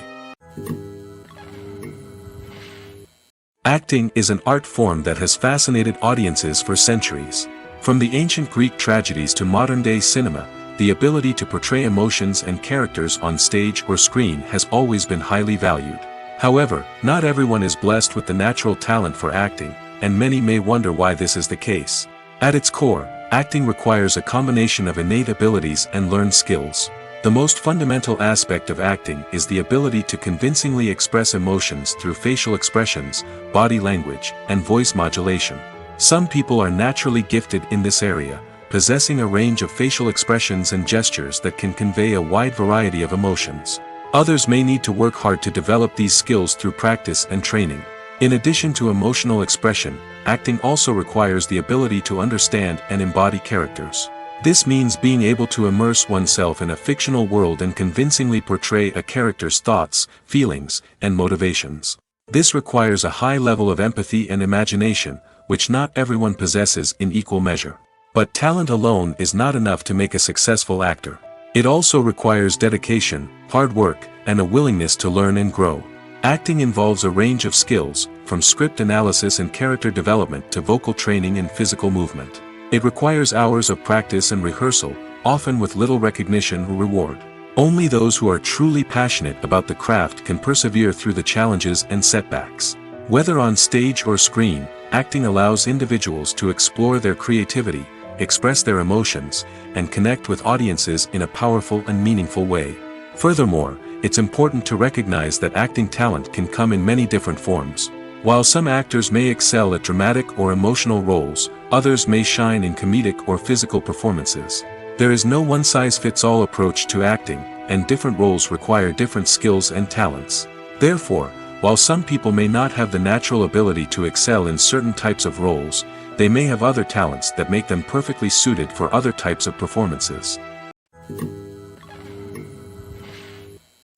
Acting is an art form that has fascinated audiences for centuries. From the ancient Greek tragedies to modern-day cinema, the ability to portray emotions and characters on stage or screen has always been highly valued. However, not everyone is blessed with the natural talent for acting, and many may wonder why this is the case. At its core, acting requires a combination of innate abilities and learned skills. The most fundamental aspect of acting is the ability to convincingly express emotions through facial expressions, body language, and voice modulation. Some people are naturally gifted in this area, possessing a range of facial expressions and gestures that can convey a wide variety of emotions. Others may need to work hard to develop these skills through practice and training. In addition to emotional expression, acting also requires the ability to understand and embody characters. This means being able to immerse oneself in a fictional world and convincingly portray a character's thoughts, feelings, and motivations. This requires a high level of empathy and imagination, which not everyone possesses in equal measure. But talent alone is not enough to make a successful actor. It also requires dedication, hard work, and a willingness to learn and grow. Acting involves a range of skills, from script analysis and character development to vocal training and physical movement. It requires hours of practice and rehearsal, often with little recognition or reward. Only those who are truly passionate about the craft can persevere through the challenges and setbacks. Whether on stage or screen, acting allows individuals to explore their creativity, express their emotions, and connect with audiences in a powerful and meaningful way. Furthermore, it's important to recognize that acting talent can come in many different forms. While some actors may excel at dramatic or emotional roles, others may shine in comedic or physical performances. There is no one-size-fits-all approach to acting, and different roles require different skills and talents. Therefore, while some people may not have the natural ability to excel in certain types of roles, they may have other talents that make them perfectly suited for other types of performances.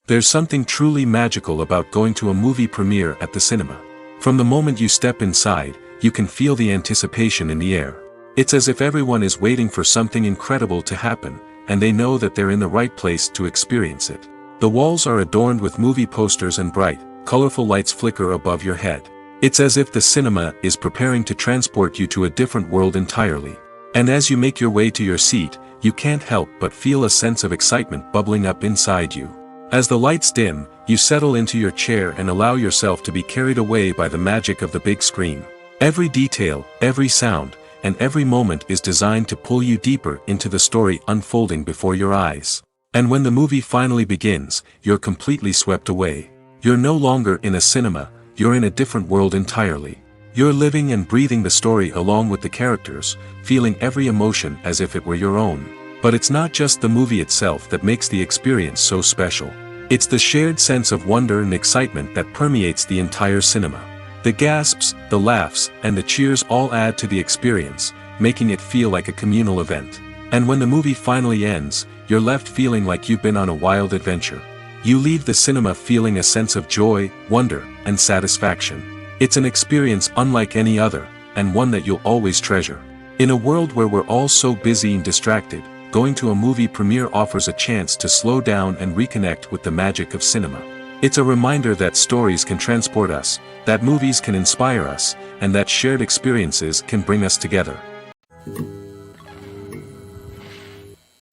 There's something truly magical about going to a movie premiere at the cinema. From the moment you step inside, you can feel the anticipation in the air. It's as if everyone is waiting for something incredible to happen, and they know that they're in the right place to experience it. The walls are adorned with movie posters and bright, colorful lights flicker above your head. It's as if the cinema is preparing to transport you to a different world entirely. And as you make your way to your seat, you can't help but feel a sense of excitement bubbling up inside you. As the lights dim, you settle into your chair and allow yourself to be carried away by the magic of the big screen. Every detail, every sound, and every moment is designed to pull you deeper into the story unfolding before your eyes. And when the movie finally begins, you're completely swept away. You're no longer in a cinema, you're in a different world entirely. You're living and breathing the story along with the characters, feeling every emotion as if it were your own. But it's not just the movie itself that makes the experience so special. It's the shared sense of wonder and excitement that permeates the entire cinema. The gasps, the laughs, and the cheers all add to the experience, making it feel like a communal event. And when the movie finally ends, you're left feeling like you've been on a wild adventure. You leave the cinema feeling a sense of joy, wonder, and satisfaction. It's an experience unlike any other, and one that you'll always treasure. In a world where we're all so busy and distracted, going to a movie premiere offers a chance to slow down and reconnect with the magic of cinema. It's a reminder that stories can transport us, that movies can inspire us, and that shared experiences can bring us together.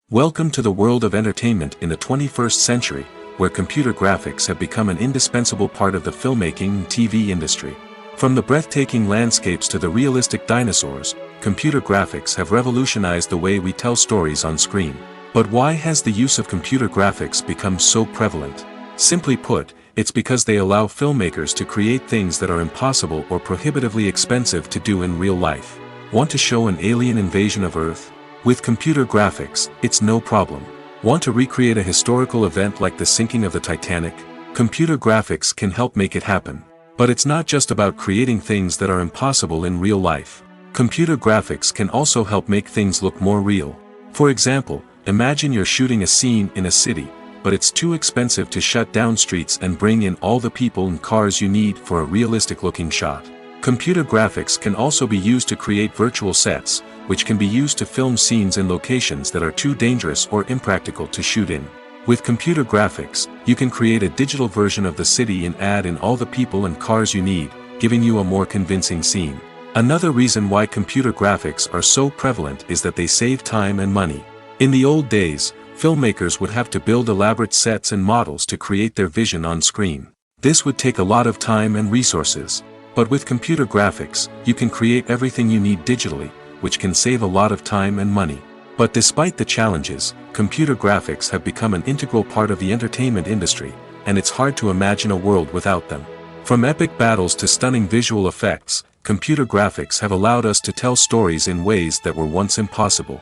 Welcome to the world of entertainment in the 21st century, where computer graphics have become an indispensable part of the filmmaking and TV industry. From the breathtaking landscapes to the realistic dinosaurs, computer graphics have revolutionized the way we tell stories on screen. But why has the use of computer graphics become so prevalent? Simply put, it's because they allow filmmakers to create things that are impossible or prohibitively expensive to do in real life. Want to show an alien invasion of Earth? With computer graphics, it's no problem. Want to recreate a historical event like the sinking of the Titanic? Computer graphics can help make it happen. But it's not just about creating things that are impossible in real life. Computer graphics can also help make things look more real. For example, imagine you're shooting a scene in a city, but it's too expensive to shut down streets and bring in all the people and cars you need for a realistic-looking shot. Computer graphics can also be used to create virtual sets, which can be used to film scenes in locations that are too dangerous or impractical to shoot in. With computer graphics, you can create a digital version of the city and add in all the people and cars you need, giving you a more convincing scene. Another reason why computer graphics are so prevalent is that they save time and money. In the old days, filmmakers would have to build elaborate sets and models to create their vision on screen. This would take a lot of time and resources. But with computer graphics, you can create everything you need digitally, which can save a lot of time and money. But despite the challenges, computer graphics have become an integral part of the entertainment industry, and it's hard to imagine a world without them. From epic battles to stunning visual effects, computer graphics have allowed us to tell stories in ways that were once impossible.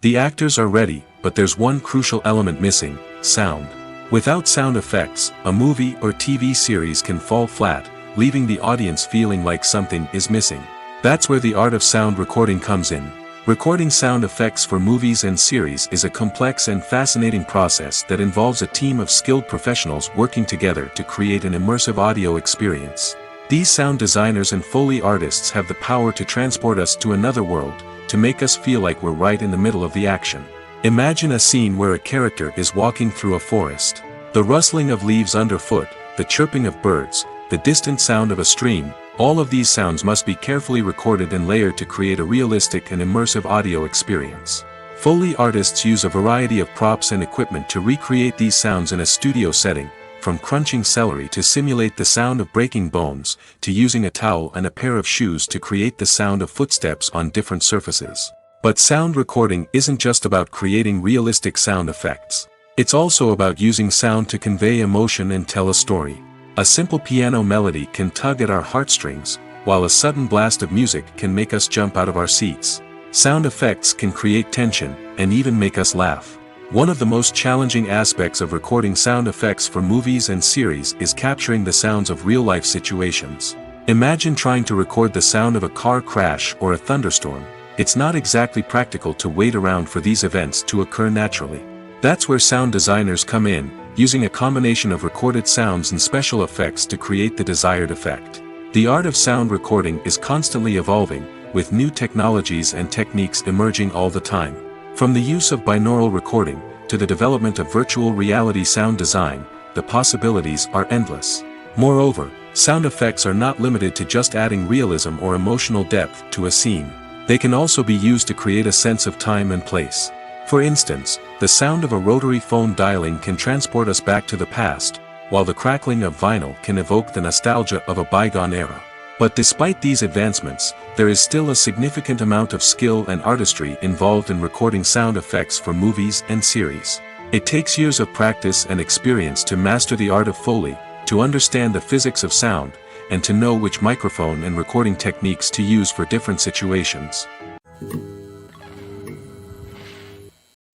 The actors are ready, but there's one crucial element missing: sound. Without sound effects, a movie or TV series can fall flat, leaving the audience feeling like something is missing. That's where the art of sound recording comes in. Recording sound effects for movies and series is a complex and fascinating process that involves a team of skilled professionals working together to create an immersive audio experience. These sound designers and Foley artists have the power to transport us to another world, to make us feel like we're right in the middle of the action. Imagine a scene where a character is walking through a forest. The rustling of leaves underfoot, the chirping of birds, the distant sound of a stream, all of these sounds must be carefully recorded and layered to create a realistic and immersive audio experience. Foley artists use a variety of props and equipment to recreate these sounds in a studio setting, from crunching celery to simulate the sound of breaking bones, to using a towel and a pair of shoes to create the sound of footsteps on different surfaces. But sound recording isn't just about creating realistic sound effects. It's also about using sound to convey emotion and tell a story. A simple piano melody can tug at our heartstrings, while a sudden blast of music can make us jump out of our seats. Sound effects can create tension, and even make us laugh. One of the most challenging aspects of recording sound effects for movies and series is capturing the sounds of real-life situations. Imagine trying to record the sound of a car crash or a thunderstorm. It's not exactly practical to wait around for these events to occur naturally. That's where sound designers come in, using a combination of recorded sounds and special effects to create the desired effect. The art of sound recording is constantly evolving, with new technologies and techniques emerging all the time. From the use of binaural recording, to the development of virtual reality sound design, the possibilities are endless. Moreover, sound effects are not limited to just adding realism or emotional depth to a scene. They can also be used to create a sense of time and place. For instance, the sound of a rotary phone dialing can transport us back to the past, while the crackling of vinyl can evoke the nostalgia of a bygone era. But despite these advancements, there is still a significant amount of skill and artistry involved in recording sound effects for movies and series. It takes years of practice and experience to master the art of Foley, to understand the physics of sound, and to know which microphone and recording techniques to use for different situations.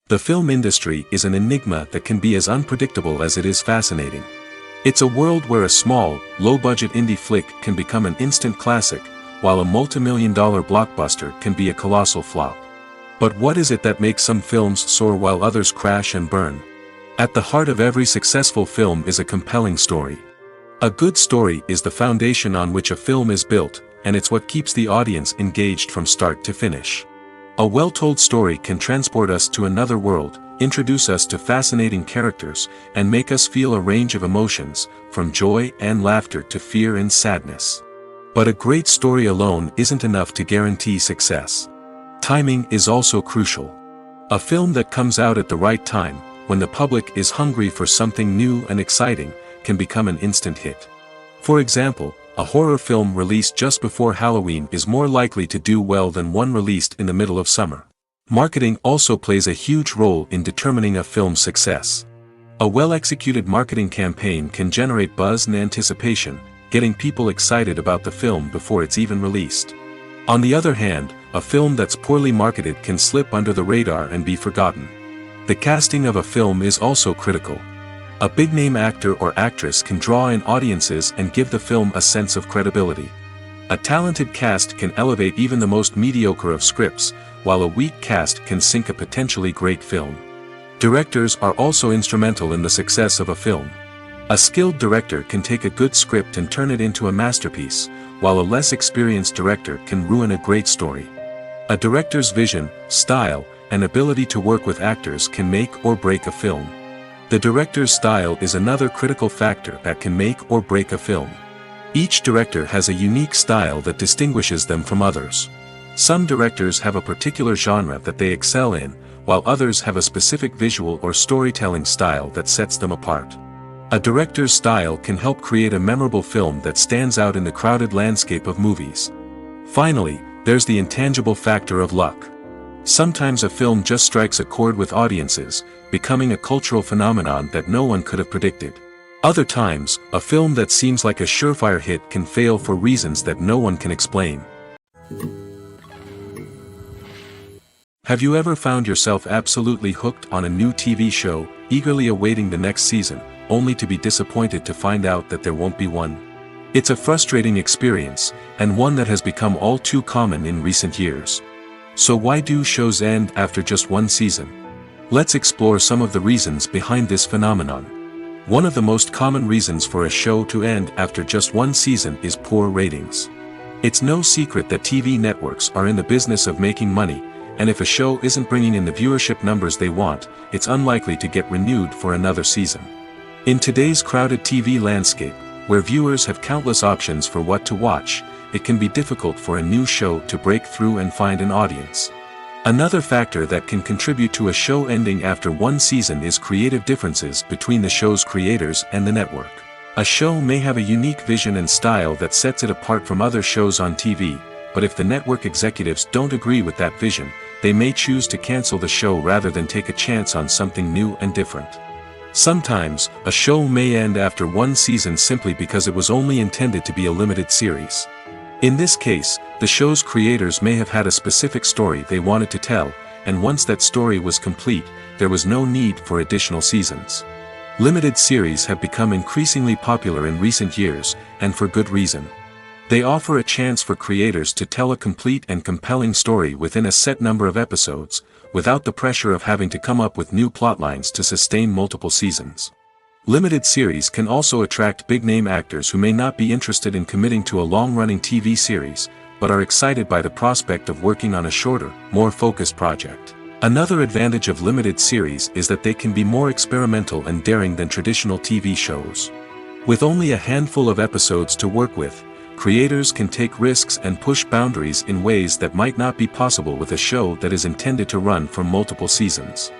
The film industry is an enigma that can be as unpredictable as it is fascinating. It's a world where a small, low-budget indie flick can become an instant classic, while a multi-million-dollar blockbuster can be a colossal flop. But what is it that makes some films soar while others crash and burn? At the heart of every successful film is a compelling story. A good story is the foundation on which a film is built, and it's what keeps the audience engaged from start to finish. A well-told story can transport us to another world, introduce us to fascinating characters, and make us feel a range of emotions, from joy and laughter to fear and sadness. But a great story alone isn't enough to guarantee success. Timing is also crucial. A film that comes out at the right time, when the public is hungry for something new and exciting, can become an instant hit. For example, a horror film released just before Halloween is more likely to do well than one released in the middle of summer. Marketing also plays a huge role in determining a film's success. A well-executed marketing campaign can generate buzz and anticipation, getting people excited about the film before it's even released. On the other hand, a film that's poorly marketed can slip under the radar and be forgotten. The casting of a film is also critical. A big-name actor or actress can draw in audiences and give the film a sense of credibility. A talented cast can elevate even the most mediocre of scripts, while a weak cast can sink a potentially great film. Directors are also instrumental in the success of a film. A skilled director can take a good script and turn it into a masterpiece, while a less experienced director can ruin a great story. A director's vision, style, and ability to work with actors can make or break a film. The director's style is another critical factor that can make or break a film. Each director has a unique style that distinguishes them from others. Some directors have a particular genre that they excel in, while others have a specific visual or storytelling style that sets them apart. A director's style can help create a memorable film that stands out in the crowded landscape of movies. Finally, there's the intangible factor of luck. Sometimes a film just strikes a chord with audiences, becoming a cultural phenomenon that no one could have predicted. Other times, a film that seems like a surefire hit can fail for reasons that no one can explain. Have you ever found yourself absolutely hooked on a new TV show, eagerly awaiting the next season, only to be disappointed to find out that there won't be one? It's a frustrating experience, and one that has become all too common in recent years. So why do shows end after just one season? Let's explore some of the reasons behind this phenomenon. One of the most common reasons for a show to end after just one season is poor ratings. It's no secret that TV networks are in the business of making money, and if a show isn't bringing in the viewership numbers they want, it's unlikely to get renewed for another season. In today's crowded TV landscape, where viewers have countless options for what to watch, it can be difficult for a new show to break through and find an audience. Another factor that can contribute to a show ending after one season is creative differences between the show's creators and the network. A show may have a unique vision and style that sets it apart from other shows on TV, but if the network executives don't agree with that vision, they may choose to cancel the show rather than take a chance on something new and different. Sometimes, a show may end after one season simply because it was only intended to be a limited series. In this case, the show's creators may have had a specific story they wanted to tell, and once that story was complete, there was no need for additional seasons. Limited series have become increasingly popular in recent years, and for good reason. They offer a chance for creators to tell a complete and compelling story within a set number of episodes, without the pressure of having to come up with new plotlines to sustain multiple seasons. Limited series can also attract big-name actors who may not be interested in committing to a long-running TV series, but are excited by the prospect of working on a shorter, more focused project. Another advantage of limited series is that they can be more experimental and daring than traditional TV shows. With only a handful of episodes to work with, creators can take risks and push boundaries in ways that might not be possible with a show that is intended to run for multiple seasons.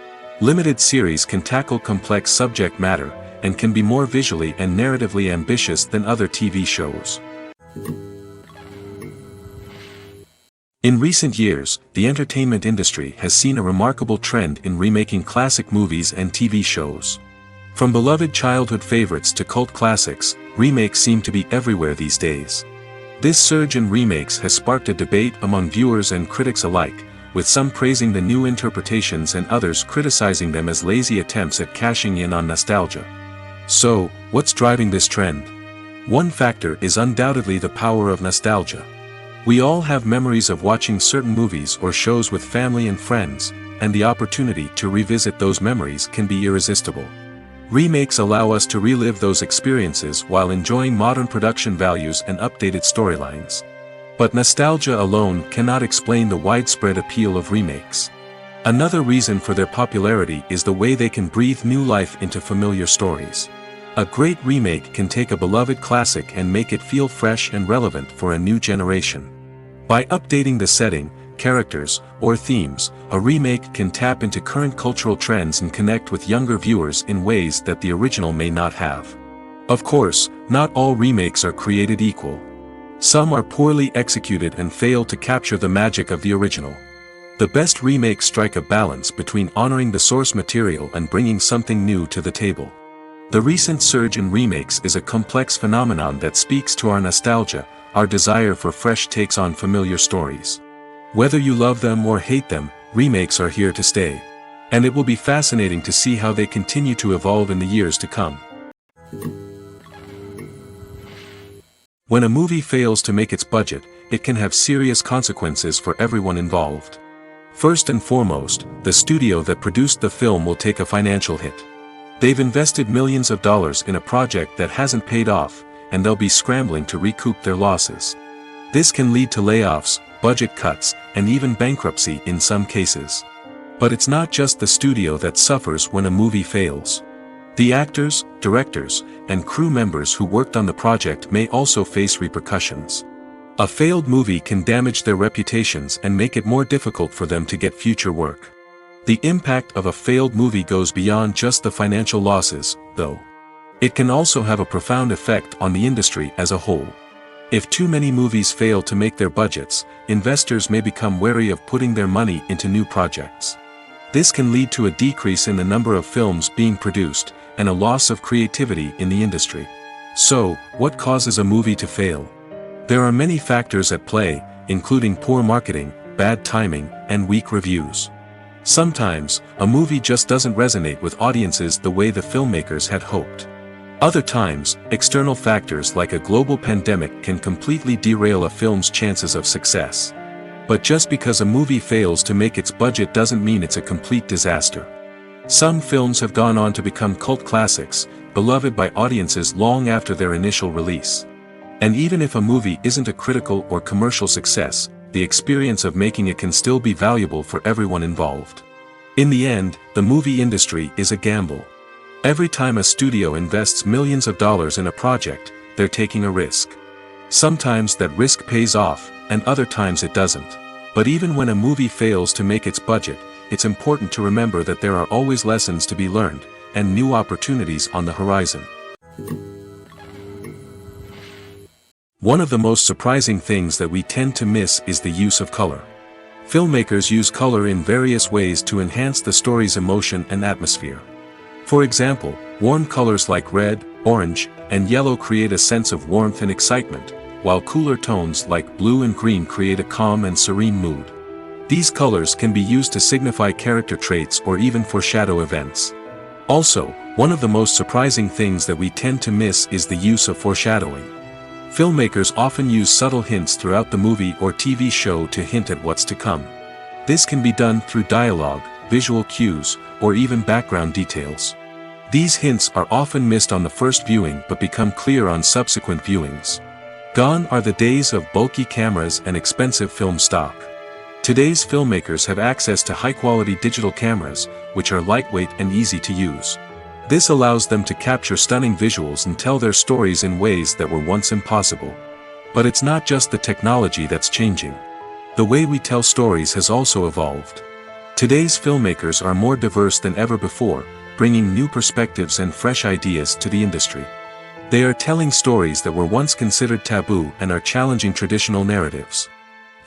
Limited series can tackle complex subject matter, and can be more visually and narratively ambitious than other TV shows. In recent years, the entertainment industry has seen a remarkable trend in remaking classic movies and TV shows. From beloved childhood favorites to cult classics, remakes seem to be everywhere these days. This surge in remakes has sparked a debate among viewers and critics alike, with some praising the new interpretations and others criticizing them as lazy attempts at cashing in on nostalgia. So, what's driving this trend? One factor is undoubtedly the power of nostalgia. We all have memories of watching certain movies or shows with family and friends, and the opportunity to revisit those memories can be irresistible. Remakes allow us to relive those experiences while enjoying modern production values and updated storylines. But nostalgia alone cannot explain the widespread appeal of remakes. Another reason for their popularity is the way they can breathe new life into familiar stories. A great remake can take a beloved classic and make it feel fresh and relevant for a new generation. By updating the setting, characters, or themes, a remake can tap into current cultural trends and connect with younger viewers in ways that the original may not have. Of course, not all remakes are created equal. Some are poorly executed and fail to capture the magic of the original. The best remakes strike a balance between honoring the source material and bringing something new to the table. The recent surge in remakes is a complex phenomenon that speaks to our nostalgia, our desire for fresh takes on familiar stories. Whether you love them or hate them, remakes are here to stay. And it will be fascinating to see how they continue to evolve in the years to come. When a movie fails to make its budget, it can have serious consequences for everyone involved. First and foremost, the studio that produced the film will take a financial hit. They've invested millions of dollars in a project that hasn't paid off, and they'll be scrambling to recoup their losses. This can lead to layoffs, budget cuts, and even bankruptcy in some cases. But it's not just the studio that suffers when a movie fails. The actors, directors, and crew members who worked on the project may also face repercussions. A failed movie can damage their reputations and make it more difficult for them to get future work. The impact of a failed movie goes beyond just the financial losses, though. It can also have a profound effect on the industry as a whole. If too many movies fail to make their budgets, investors may become wary of putting their money into new projects. This can lead to a decrease in the number of films being produced, and a loss of creativity in the industry. So, what causes a movie to fail? There are many factors at play, including poor marketing, bad timing, and weak reviews. Sometimes, a movie just doesn't resonate with audiences the way the filmmakers had hoped. Other times, external factors like a global pandemic can completely derail a film's chances of success. But just because a movie fails to make its budget doesn't mean it's a complete disaster. Some films have gone on to become cult classics, beloved by audiences long after their initial release. And even if a movie isn't a critical or commercial success, the experience of making it can still be valuable for everyone involved. In the end, the movie industry is a gamble. Every time a studio invests millions of dollars in a project, they're taking a risk. Sometimes that risk pays off, and other times it doesn't. But even when a movie fails to make its budget, it's important to remember that there are always lessons to be learned, and new opportunities on the horizon. One of the most surprising things that we tend to miss is the use of color. Filmmakers use color in various ways to enhance the story's emotion and atmosphere. For example, warm colors like red, orange, and yellow create a sense of warmth and excitement, while cooler tones like blue and green create a calm and serene mood. These colors can be used to signify character traits or even foreshadow events. Also, one of the most surprising things that we tend to miss is the use of foreshadowing. Filmmakers often use subtle hints throughout the movie or TV show to hint at what's to come. This can be done through dialogue, visual cues, or even background details. These hints are often missed on the first viewing but become clear on subsequent viewings. Gone are the days of bulky cameras and expensive film stock. Today's filmmakers have access to high-quality digital cameras, which are lightweight and easy to use. This allows them to capture stunning visuals and tell their stories in ways that were once impossible. But it's not just the technology that's changing. The way we tell stories has also evolved. Today's filmmakers are more diverse than ever before, bringing new perspectives and fresh ideas to the industry. They are telling stories that were once considered taboo and are challenging traditional narratives.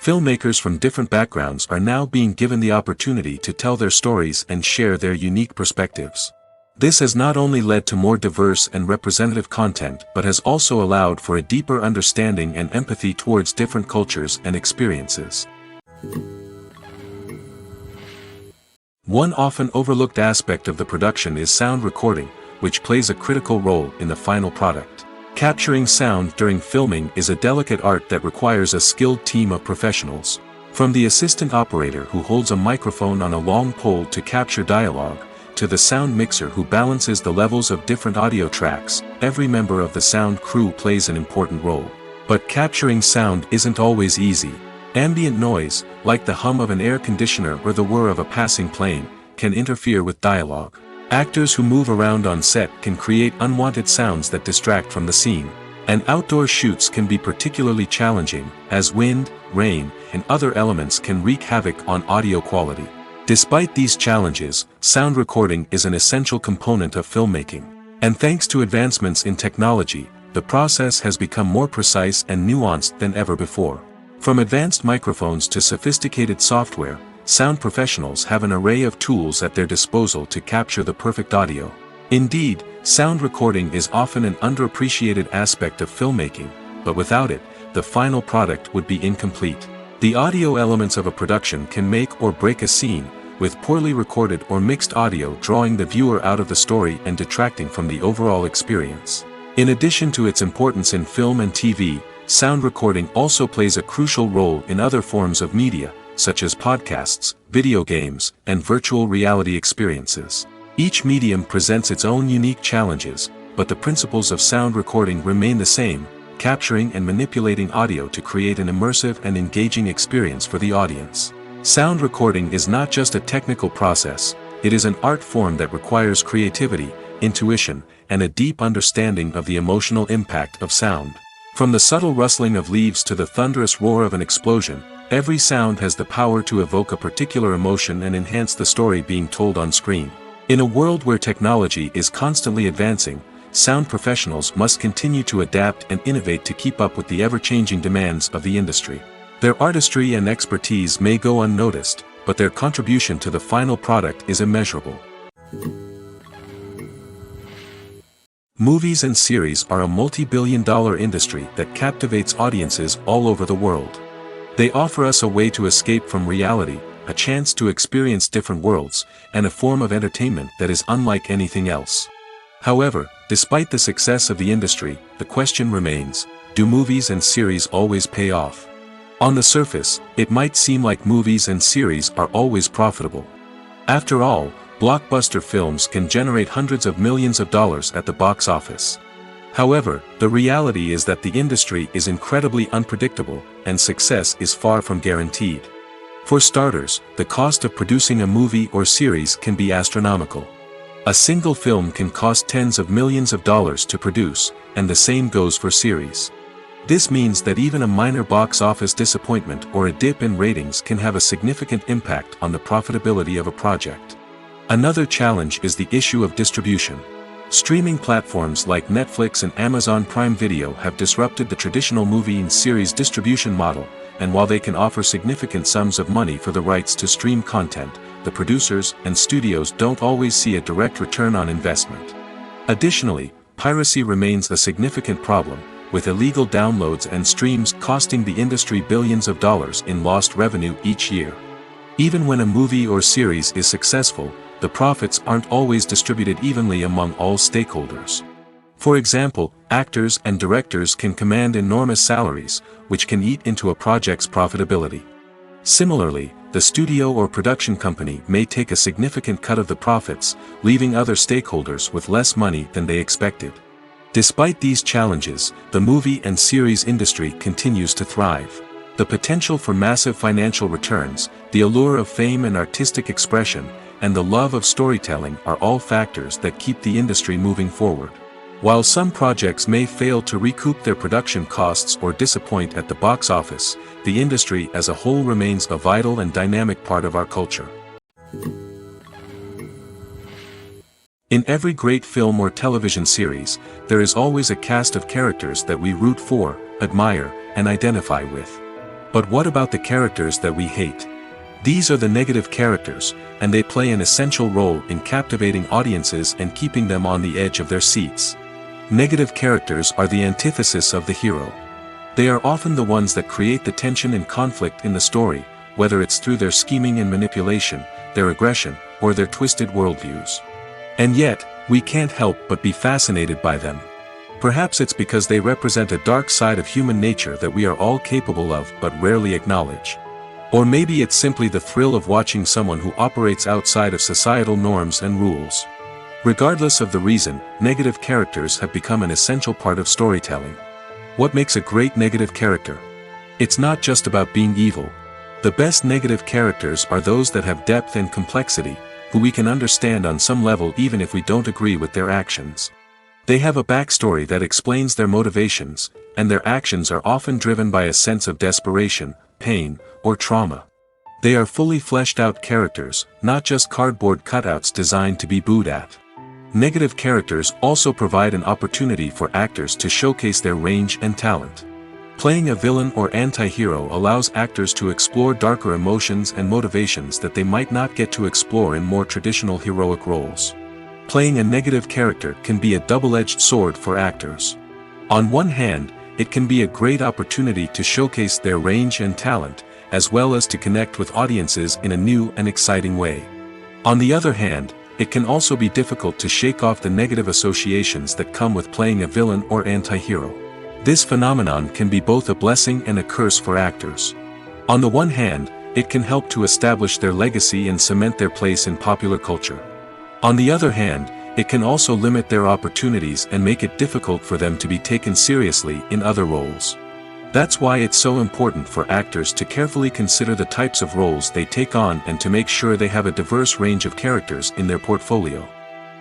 Filmmakers from different backgrounds are now being given the opportunity to tell their stories and share their unique perspectives. This has not only led to more diverse and representative content but has also allowed for a deeper understanding and empathy towards different cultures and experiences. One often overlooked aspect of the production is sound recording, which plays a critical role in the final product. Capturing sound during filming is a delicate art that requires a skilled team of professionals. From the assistant operator who holds a microphone on a long pole to capture dialogue, to the sound mixer who balances the levels of different audio tracks, every member of the sound crew plays an important role. But capturing sound isn't always easy. Ambient noise, like the hum of an air conditioner or the whir of a passing plane, can interfere with dialogue. Actors who move around on set can create unwanted sounds that distract from the scene. And outdoor shoots can be particularly challenging, as wind, rain, and other elements can wreak havoc on audio quality. Despite these challenges, sound recording is an essential component of filmmaking. And thanks to advancements in technology, the process has become more precise and nuanced than ever before. From advanced microphones to sophisticated software, sound professionals have an array of tools at their disposal to capture the perfect audio. Indeed, sound recording is often an underappreciated aspect of filmmaking, but without it, the final product would be incomplete. The audio elements of a production can make or break a scene, with poorly recorded or mixed audio drawing the viewer out of the story and detracting from the overall experience. In addition to its importance in film and TV, sound recording also plays a crucial role in other forms of media, such as podcasts, video games, and virtual reality experiences. Each medium presents its own unique challenges, but the principles of sound recording remain the same, capturing and manipulating audio to create an immersive and engaging experience for the audience. Sound recording is not just a technical process, it is an art form that requires creativity, intuition, and a deep understanding of the emotional impact of sound. From the subtle rustling of leaves to the thunderous roar of an explosion, every sound has the power to evoke a particular emotion and enhance the story being told on screen. In a world where technology is constantly advancing, sound professionals must continue to adapt and innovate to keep up with the ever-changing demands of the industry. Their artistry and expertise may go unnoticed, but their contribution to the final product is immeasurable. Movies and series are a multi-billion-dollar industry that captivates audiences all over the world. They offer us a way to escape from reality, a chance to experience different worlds, and a form of entertainment that is unlike anything else. However, Despite the success of the industry, the question remains, do movies and series always pay off? On the surface, it might seem like movies and series are always profitable. After all, blockbuster films can generate hundreds of millions of dollars at the box office. However, the reality is that the industry is incredibly unpredictable, and success is far from guaranteed. For starters, the cost of producing a movie or series can be astronomical. A single film can cost tens of millions of dollars to produce, and the same goes for series. This means that even a minor box office disappointment or a dip in ratings can have a significant impact on the profitability of a project. Another challenge is the issue of distribution. Streaming platforms like Netflix and Amazon Prime Video have disrupted the traditional movie and series distribution model, and while they can offer significant sums of money for the rights to stream content, the producers and studios don't always see a direct return on investment. Additionally, piracy remains a significant problem, with illegal downloads and streams costing the industry billions of dollars in lost revenue each year. Even when a movie or series is successful, the profits aren't always distributed evenly among all stakeholders. For example, actors and directors can command enormous salaries, which can eat into a project's profitability. Similarly, the studio or production company may take a significant cut of the profits, leaving other stakeholders with less money than they expected. Despite these challenges, the movie and series industry continues to thrive. The potential for massive financial returns, the allure of fame and artistic expression, and the love of storytelling are all factors that keep the industry moving forward. While some projects may fail to recoup their production costs or disappoint at the box office, the industry as a whole remains a vital and dynamic part of our culture. In every great film or television series, there is always a cast of characters that we root for, admire, and identify with. But what about the characters that we hate? These are the negative characters, and they play an essential role in captivating audiences and keeping them on the edge of their seats. Negative characters are the antithesis of the hero. They are often the ones that create the tension and conflict in the story, whether it's through their scheming and manipulation, their aggression, or their twisted worldviews. And yet, we can't help but be fascinated by them. Perhaps it's because they represent a dark side of human nature that we are all capable of but rarely acknowledge. Or maybe it's simply the thrill of watching someone who operates outside of societal norms and rules. Regardless of the reason, negative characters have become an essential part of storytelling. What makes a great negative character? It's not just about being evil. The best negative characters are those that have depth and complexity, who we can understand on some level even if we don't agree with their actions. They have a backstory that explains their motivations, and their actions are often driven by a sense of desperation, pain, or trauma. They are fully fleshed out characters, not just cardboard cutouts designed to be booed at. Negative characters also provide an opportunity for actors to showcase their range and talent. Playing a villain or anti-hero allows actors to explore darker emotions and motivations that they might not get to explore in more traditional heroic roles. Playing a negative character can be a double-edged sword for actors. On one hand, it can be a great opportunity to showcase their range and talent, as well as to connect with audiences in a new and exciting way. On the other hand, it can also be difficult to shake off the negative associations that come with playing a villain or anti-hero. This phenomenon can be both a blessing and a curse for actors. On the one hand, it can help to establish their legacy and cement their place in popular culture. On the other hand, it can also limit their opportunities and make it difficult for them to be taken seriously in other roles. That's why it's so important for actors to carefully consider the types of roles they take on and to make sure they have a diverse range of characters in their portfolio.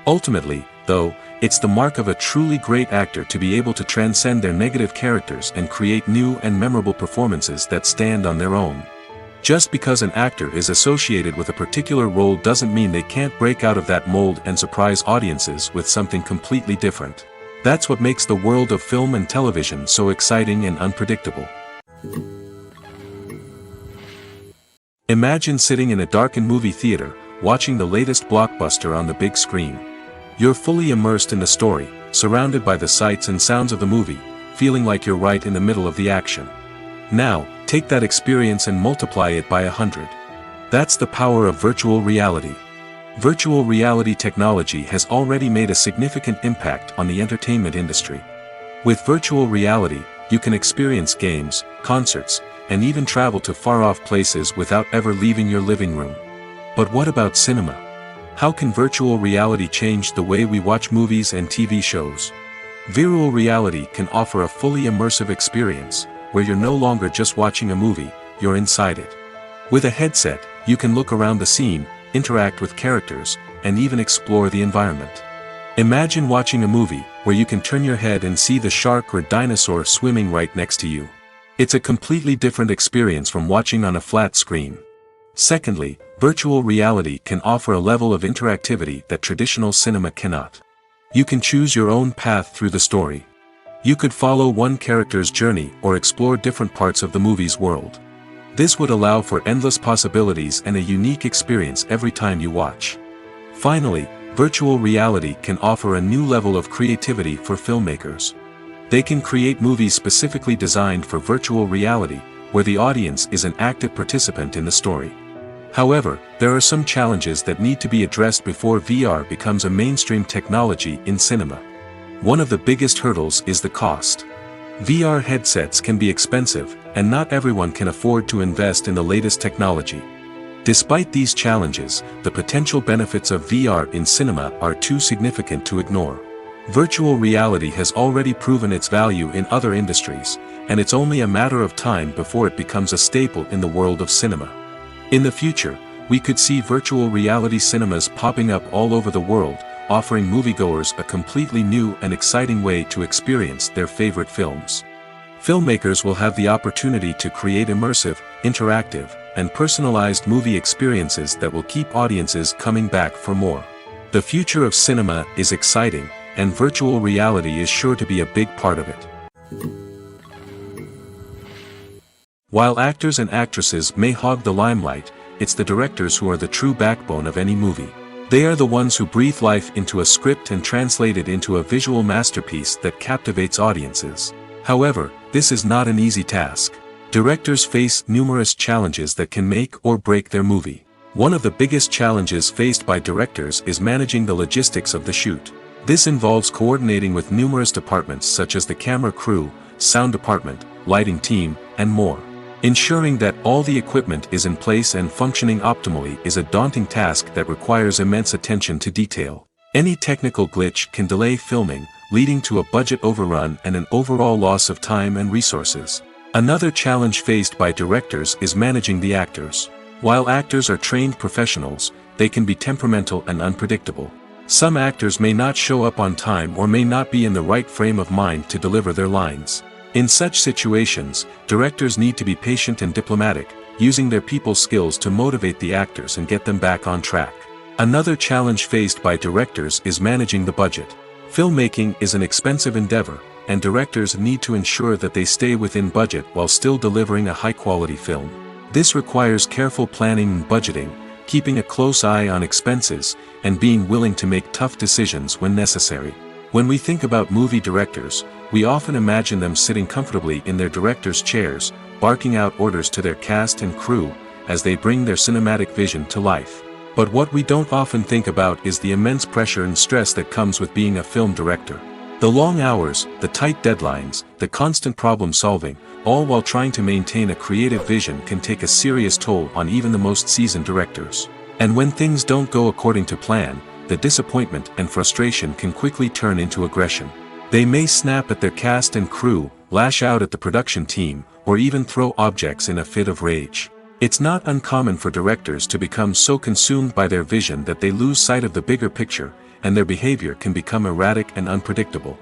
Ultimately, though, it's the mark of a truly great actor to be able to transcend their negative characters and create new and memorable performances that stand on their own. Just because an actor is associated with a particular role doesn't mean they can't break out of that mold and surprise audiences with something completely different. That's what makes the world of film and television so exciting and unpredictable. Imagine sitting in a darkened movie theater, watching the latest blockbuster on the big screen. You're fully immersed in the story, surrounded by the sights and sounds of the movie, feeling like you're right in the middle of the action. Now, take that experience and multiply it by 100. That's the power of virtual reality. Virtual reality technology has already made a significant impact on the entertainment industry. With virtual reality, you can experience games, concerts, and even travel to far-off places without ever leaving your living room. But what about cinema? How can virtual reality change the way we watch movies and TV shows? Virtual reality can offer a fully immersive experience, where you're no longer just watching a movie, you're inside it. With a headset, you can look around the scene, interact with characters, and even explore the environment. Imagine watching a movie where you can turn your head and see the shark or dinosaur swimming right next to you. It's a completely different experience from watching on a flat screen. Secondly, virtual reality can offer a level of interactivity that traditional cinema cannot. You can choose your own path through the story. You could follow one character's journey or explore different parts of the movie's world. This would allow for endless possibilities and a unique experience every time you watch. Finally, virtual reality can offer a new level of creativity for filmmakers. They can create movies specifically designed for virtual reality, where the audience is an active participant in the story. However, there are some challenges that need to be addressed before VR becomes a mainstream technology in cinema. One of the biggest hurdles is the cost. VR headsets can be expensive, and not everyone can afford to invest in the latest technology. Despite these challenges, the potential benefits of VR in cinema are too significant to ignore. Virtual reality has already proven its value in other industries, and it's only a matter of time before it becomes a staple in the world of cinema. In the future, we could see virtual reality cinemas popping up all over the world, offering moviegoers a completely new and exciting way to experience their favorite films. Filmmakers will have the opportunity to create immersive, interactive, and personalized movie experiences that will keep audiences coming back for more. The future of cinema is exciting, and virtual reality is sure to be a big part of it. While actors and actresses may hog the limelight, it's the directors who are the true backbone of any movie. They are the ones who breathe life into a script and translate it into a visual masterpiece that captivates audiences. However, this is not an easy task. Directors face numerous challenges that can make or break their movie. One of the biggest challenges faced by directors is managing the logistics of the shoot. This involves coordinating with numerous departments such as the camera crew, sound department, lighting team, and more. Ensuring that all the equipment is in place and functioning optimally is a daunting task that requires immense attention to detail. Any technical glitch can delay filming, leading to a budget overrun and an overall loss of time and resources. Another challenge faced by directors is managing the actors. While actors are trained professionals, they can be temperamental and unpredictable. Some actors may not show up on time or may not be in the right frame of mind to deliver their lines. In such situations, directors need to be patient and diplomatic, using their people skills to motivate the actors and get them back on track. Another challenge faced by directors is managing the budget. Filmmaking is an expensive endeavor, and directors need to ensure that they stay within budget while still delivering a high-quality film. This requires careful planning and budgeting, keeping a close eye on expenses, and being willing to make tough decisions when necessary. When we think about movie directors, we often imagine them sitting comfortably in their director's chairs, barking out orders to their cast and crew, as they bring their cinematic vision to life. But what we don't often think about is the immense pressure and stress that comes with being a film director. The long hours, the tight deadlines, the constant problem solving, all while trying to maintain a creative vision can take a serious toll on even the most seasoned directors. And when things don't go according to plan, the disappointment and frustration can quickly turn into aggression. They may snap at their cast and crew, lash out at the production team, or even throw objects in a fit of rage. It's not uncommon for directors to become so consumed by their vision that they lose sight of the bigger picture, and their behavior can become erratic and unpredictable.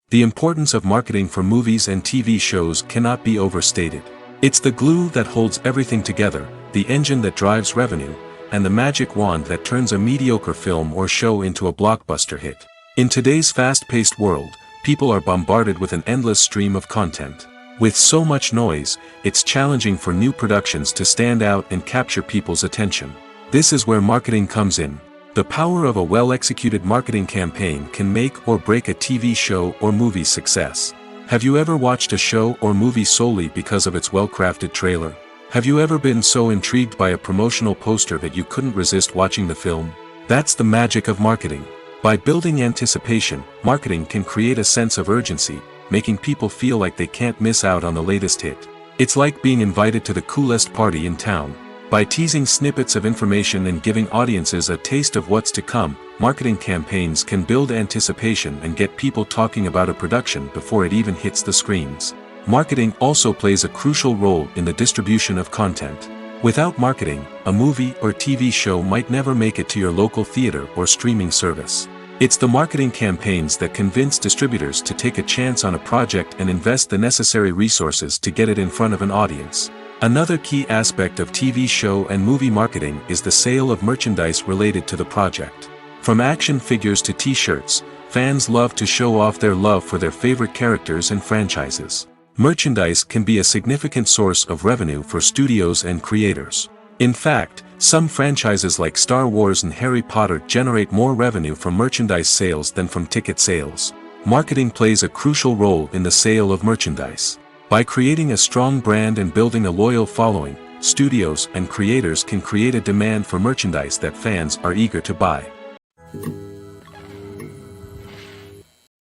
The importance of marketing for movies and TV shows cannot be overstated. It's the glue that holds everything together, the engine that drives revenue, and the magic wand that turns a mediocre film or show into a blockbuster hit. In today's fast-paced world, people are bombarded with an endless stream of content. With so much noise, it's challenging for new productions to stand out and capture people's attention. This is where marketing comes in. The power of a well-executed marketing campaign can make or break a TV show or movie's success. Have you ever watched a show or movie solely because of its well-crafted trailer? Have you ever been so intrigued by a promotional poster that you couldn't resist watching the film? That's the magic of marketing. By building anticipation, marketing can create a sense of urgency, making people feel like they can't miss out on the latest hit. It's like being invited to the coolest party in town. By teasing snippets of information and giving audiences a taste of what's to come, marketing campaigns can build anticipation and get people talking about a production before it even hits the screens. Marketing also plays a crucial role in the distribution of content. Without marketing, a movie or TV show might never make it to your local theater or streaming service. It's the marketing campaigns that convince distributors to take a chance on a project and invest the necessary resources to get it in front of an audience. Another key aspect of TV show and movie marketing is the sale of merchandise related to the project. From action figures to t-shirts, fans love to show off their love for their favorite characters and franchises. Merchandise can be a significant source of revenue for studios and creators. In fact, some franchises like Star Wars and Harry Potter generate more revenue from merchandise sales than from ticket sales. Marketing plays a crucial role in the sale of merchandise. By creating a strong brand and building a loyal following, studios and creators can create a demand for merchandise that fans are eager to buy.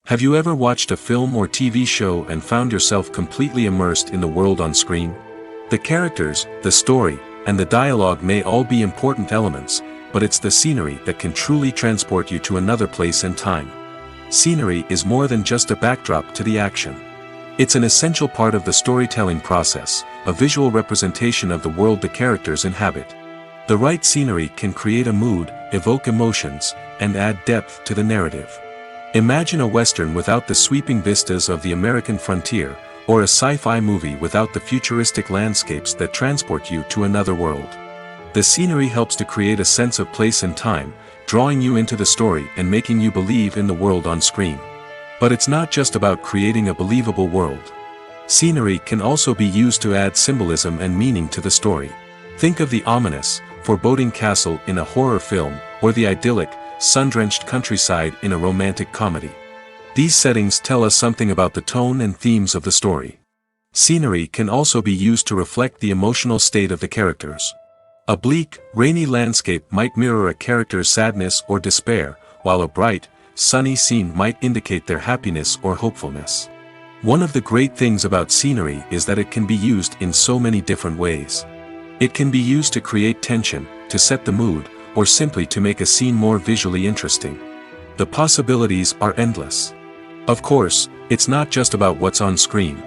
Have you ever watched a film or TV show and found yourself completely immersed in the world on screen? The characters, the story, and the dialogue may all be important elements, but it's the scenery that can truly transport you to another place and time. Scenery is more than just a backdrop to the action. It's an essential part of the storytelling process, a visual representation of the world the characters inhabit. The right scenery can create a mood, evoke emotions, and add depth to the narrative. Imagine a Western without the sweeping vistas of the American frontier, or a sci-fi movie without the futuristic landscapes that transport you to another world. The scenery helps to create a sense of place and time, drawing you into the story and making you believe in the world on screen. But it's not just about creating a believable world. Scenery can also be used to add symbolism and meaning to the story. Think of the ominous, foreboding castle in a horror film, or the idyllic, sun-drenched countryside in a romantic comedy. These settings tell us something about the tone and themes of the story. Scenery can also be used to reflect the emotional state of the characters. A bleak, rainy landscape might mirror a character's sadness or despair, while a bright, sunny scene might indicate their happiness or hopefulness. One of the great things about scenery is that it can be used in so many different ways. It can be used to create tension, to set the mood, or simply to make a scene more visually interesting. The possibilities are endless. Of course, it's not just about what's on screen.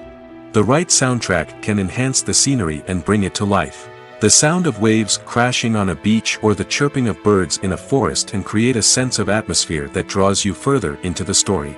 The right soundtrack can enhance the scenery and bring it to life. The sound of waves crashing on a beach or the chirping of birds in a forest can create a sense of atmosphere that draws you further into the story.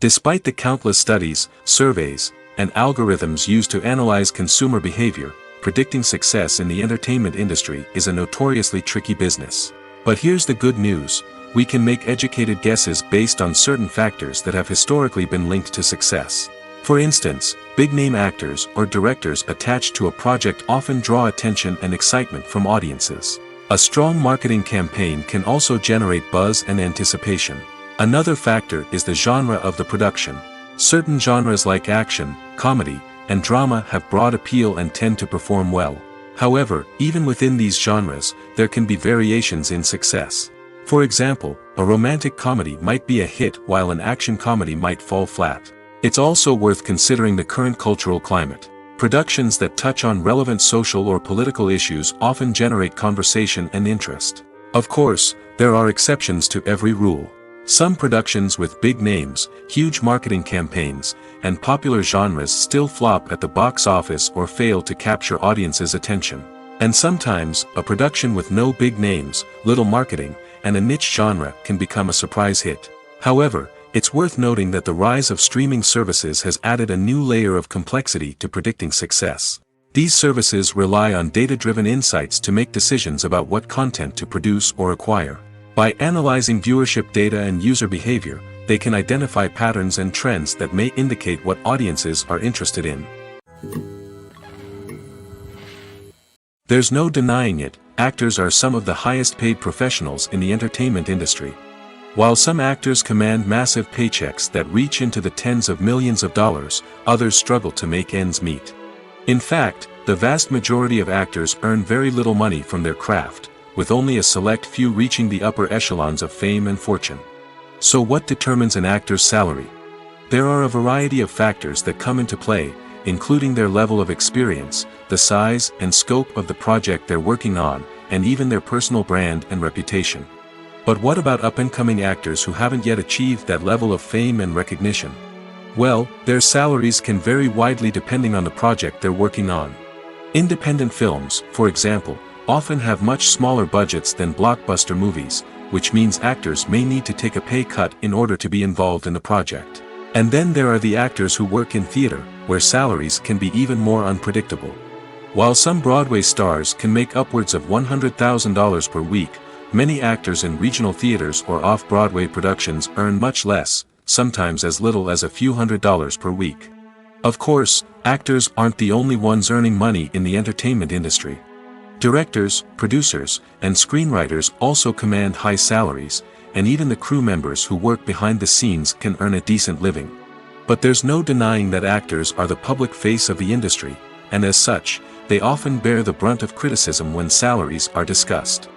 Despite the countless studies, surveys, and algorithms used to analyze consumer behavior, predicting success in the entertainment industry is a notoriously tricky business. But here's the good news: we can make educated guesses based on certain factors that have historically been linked to success. For instance, big-name actors or directors attached to a project often draw attention and excitement from audiences. A strong marketing campaign can also generate buzz and anticipation. Another factor is the genre of the production. Certain genres like action, comedy, and drama have broad appeal and tend to perform well. However, even within these genres, there can be variations in success. For example, a romantic comedy might be a hit while an action comedy might fall flat. It's also worth considering the current cultural climate. Productions that touch on relevant social or political issues often generate conversation and interest. Of course, there are exceptions to every rule. Some productions with big names, huge marketing campaigns, and popular genres still flop at the box office or fail to capture audiences' attention. And sometimes, a production with no big names, little marketing, and a niche genre can become a surprise hit. However, it's worth noting that the rise of streaming services has added a new layer of complexity to predicting success. These services rely on data-driven insights to make decisions about what content to produce or acquire. By analyzing viewership data and user behavior, they can identify patterns and trends that may indicate what audiences are interested in. There's no denying it, actors are some of the highest paid professionals in the entertainment industry. While some actors command massive paychecks that reach into the tens of millions of dollars, others struggle to make ends meet. In fact, the vast majority of actors earn very little money from their craft, with only a select few reaching the upper echelons of fame and fortune. So what determines an actor's salary? There are a variety of factors that come into play, including their level of experience, the size and scope of the project they're working on, and even their personal brand and reputation. But what about up-and-coming actors who haven't yet achieved that level of fame and recognition? Well, their salaries can vary widely depending on the project they're working on. Independent films, for example, often have much smaller budgets than blockbuster movies, which means actors may need to take a pay cut in order to be involved in the project. And then there are the actors who work in theater, where salaries can be even more unpredictable. While some Broadway stars can make upwards of $100,000 per week, many actors in regional theaters or off-Broadway productions earn much less, sometimes as little as a few $100s per week. Of course, actors aren't the only ones earning money in the entertainment industry. Directors, producers, and screenwriters also command high salaries, and even the crew members who work behind the scenes can earn a decent living. But there's no denying that actors are the public face of the industry, and as such, they often bear the brunt of criticism when salaries are discussed.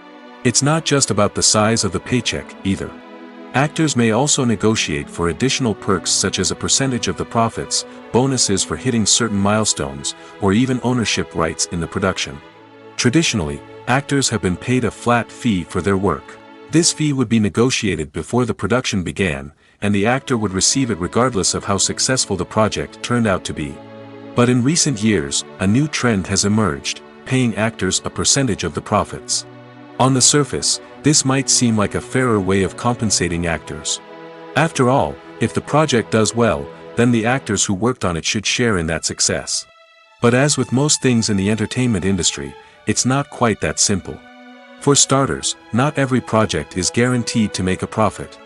It's not just about the size of the paycheck, either. Actors may also negotiate for additional perks such as a percentage of the profits, bonuses for hitting certain milestones, or even ownership rights in the production. Traditionally, actors have been paid a flat fee for their work. This fee would be negotiated before the production began, and the actor would receive it regardless of how successful the project turned out to be. But in recent years, a new trend has emerged, paying actors a percentage of the profits. On the surface, this might seem like a fairer way of compensating actors. After all, if the project does well, then the actors who worked on it should share in that success. But as with most things in the entertainment industry, it's not quite that simple. For starters, not every project is guaranteed to make a profit.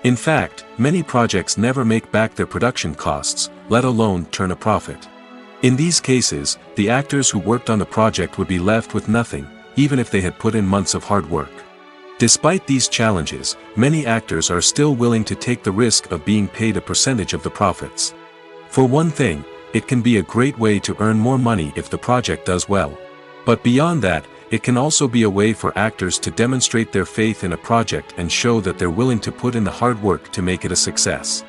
In fact, many projects never make back their production costs, let alone turn a profit. In these cases, the actors who worked on the project would be left with nothing, even if they had put in months of hard work. Despite these challenges, many actors are still willing to take the risk of being paid a percentage of the profits. For one thing, it can be a great way to earn more money if the project does well. But beyond that, it can also be a way for actors to demonstrate their faith in a project and show that they're willing to put in the hard work to make it a success.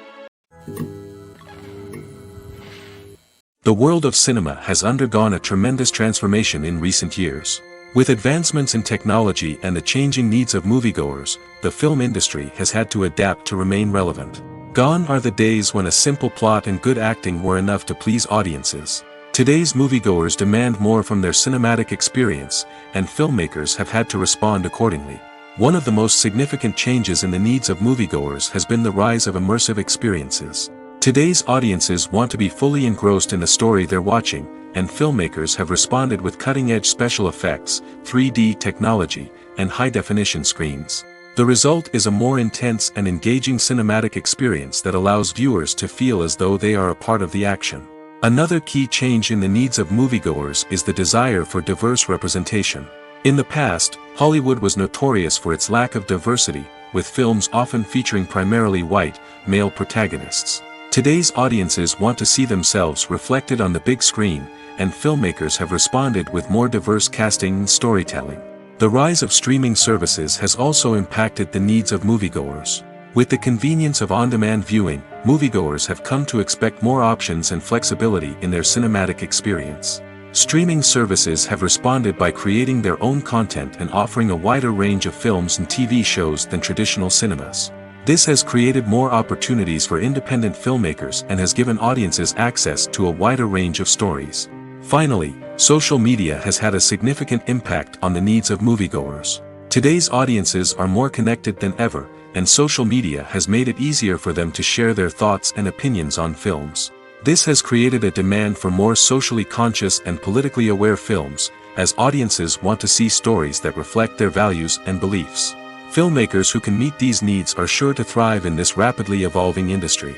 The world of cinema has undergone a tremendous transformation in recent years. With advancements in technology and the changing needs of moviegoers, the film industry has had to adapt to remain relevant. Gone are the days when a simple plot and good acting were enough to please audiences. Today's moviegoers demand more from their cinematic experience, and filmmakers have had to respond accordingly. One of the most significant changes in the needs of moviegoers has been the rise of immersive experiences. Today's audiences want to be fully engrossed in the story they're watching, and filmmakers have responded with cutting-edge special effects, 3D technology, and high-definition screens. The result is a more intense and engaging cinematic experience that allows viewers to feel as though they are a part of the action. Another key change in the needs of moviegoers is the desire for diverse representation. In the past, Hollywood was notorious for its lack of diversity, with films often featuring primarily white, male protagonists. Today's audiences want to see themselves reflected on the big screen, and filmmakers have responded with more diverse casting and storytelling. The rise of streaming services has also impacted the needs of moviegoers. With the convenience of on-demand viewing, moviegoers have come to expect more options and flexibility in their cinematic experience. Streaming services have responded by creating their own content and offering a wider range of films and TV shows than traditional cinemas. This has created more opportunities for independent filmmakers and has given audiences access to a wider range of stories. Finally, social media has had a significant impact on the needs of moviegoers. Today's audiences are more connected than ever, and social media has made it easier for them to share their thoughts and opinions on films. This has created a demand for more socially conscious and politically aware films, as audiences want to see stories that reflect their values and beliefs. Filmmakers who can meet these needs are sure to thrive in this rapidly evolving industry.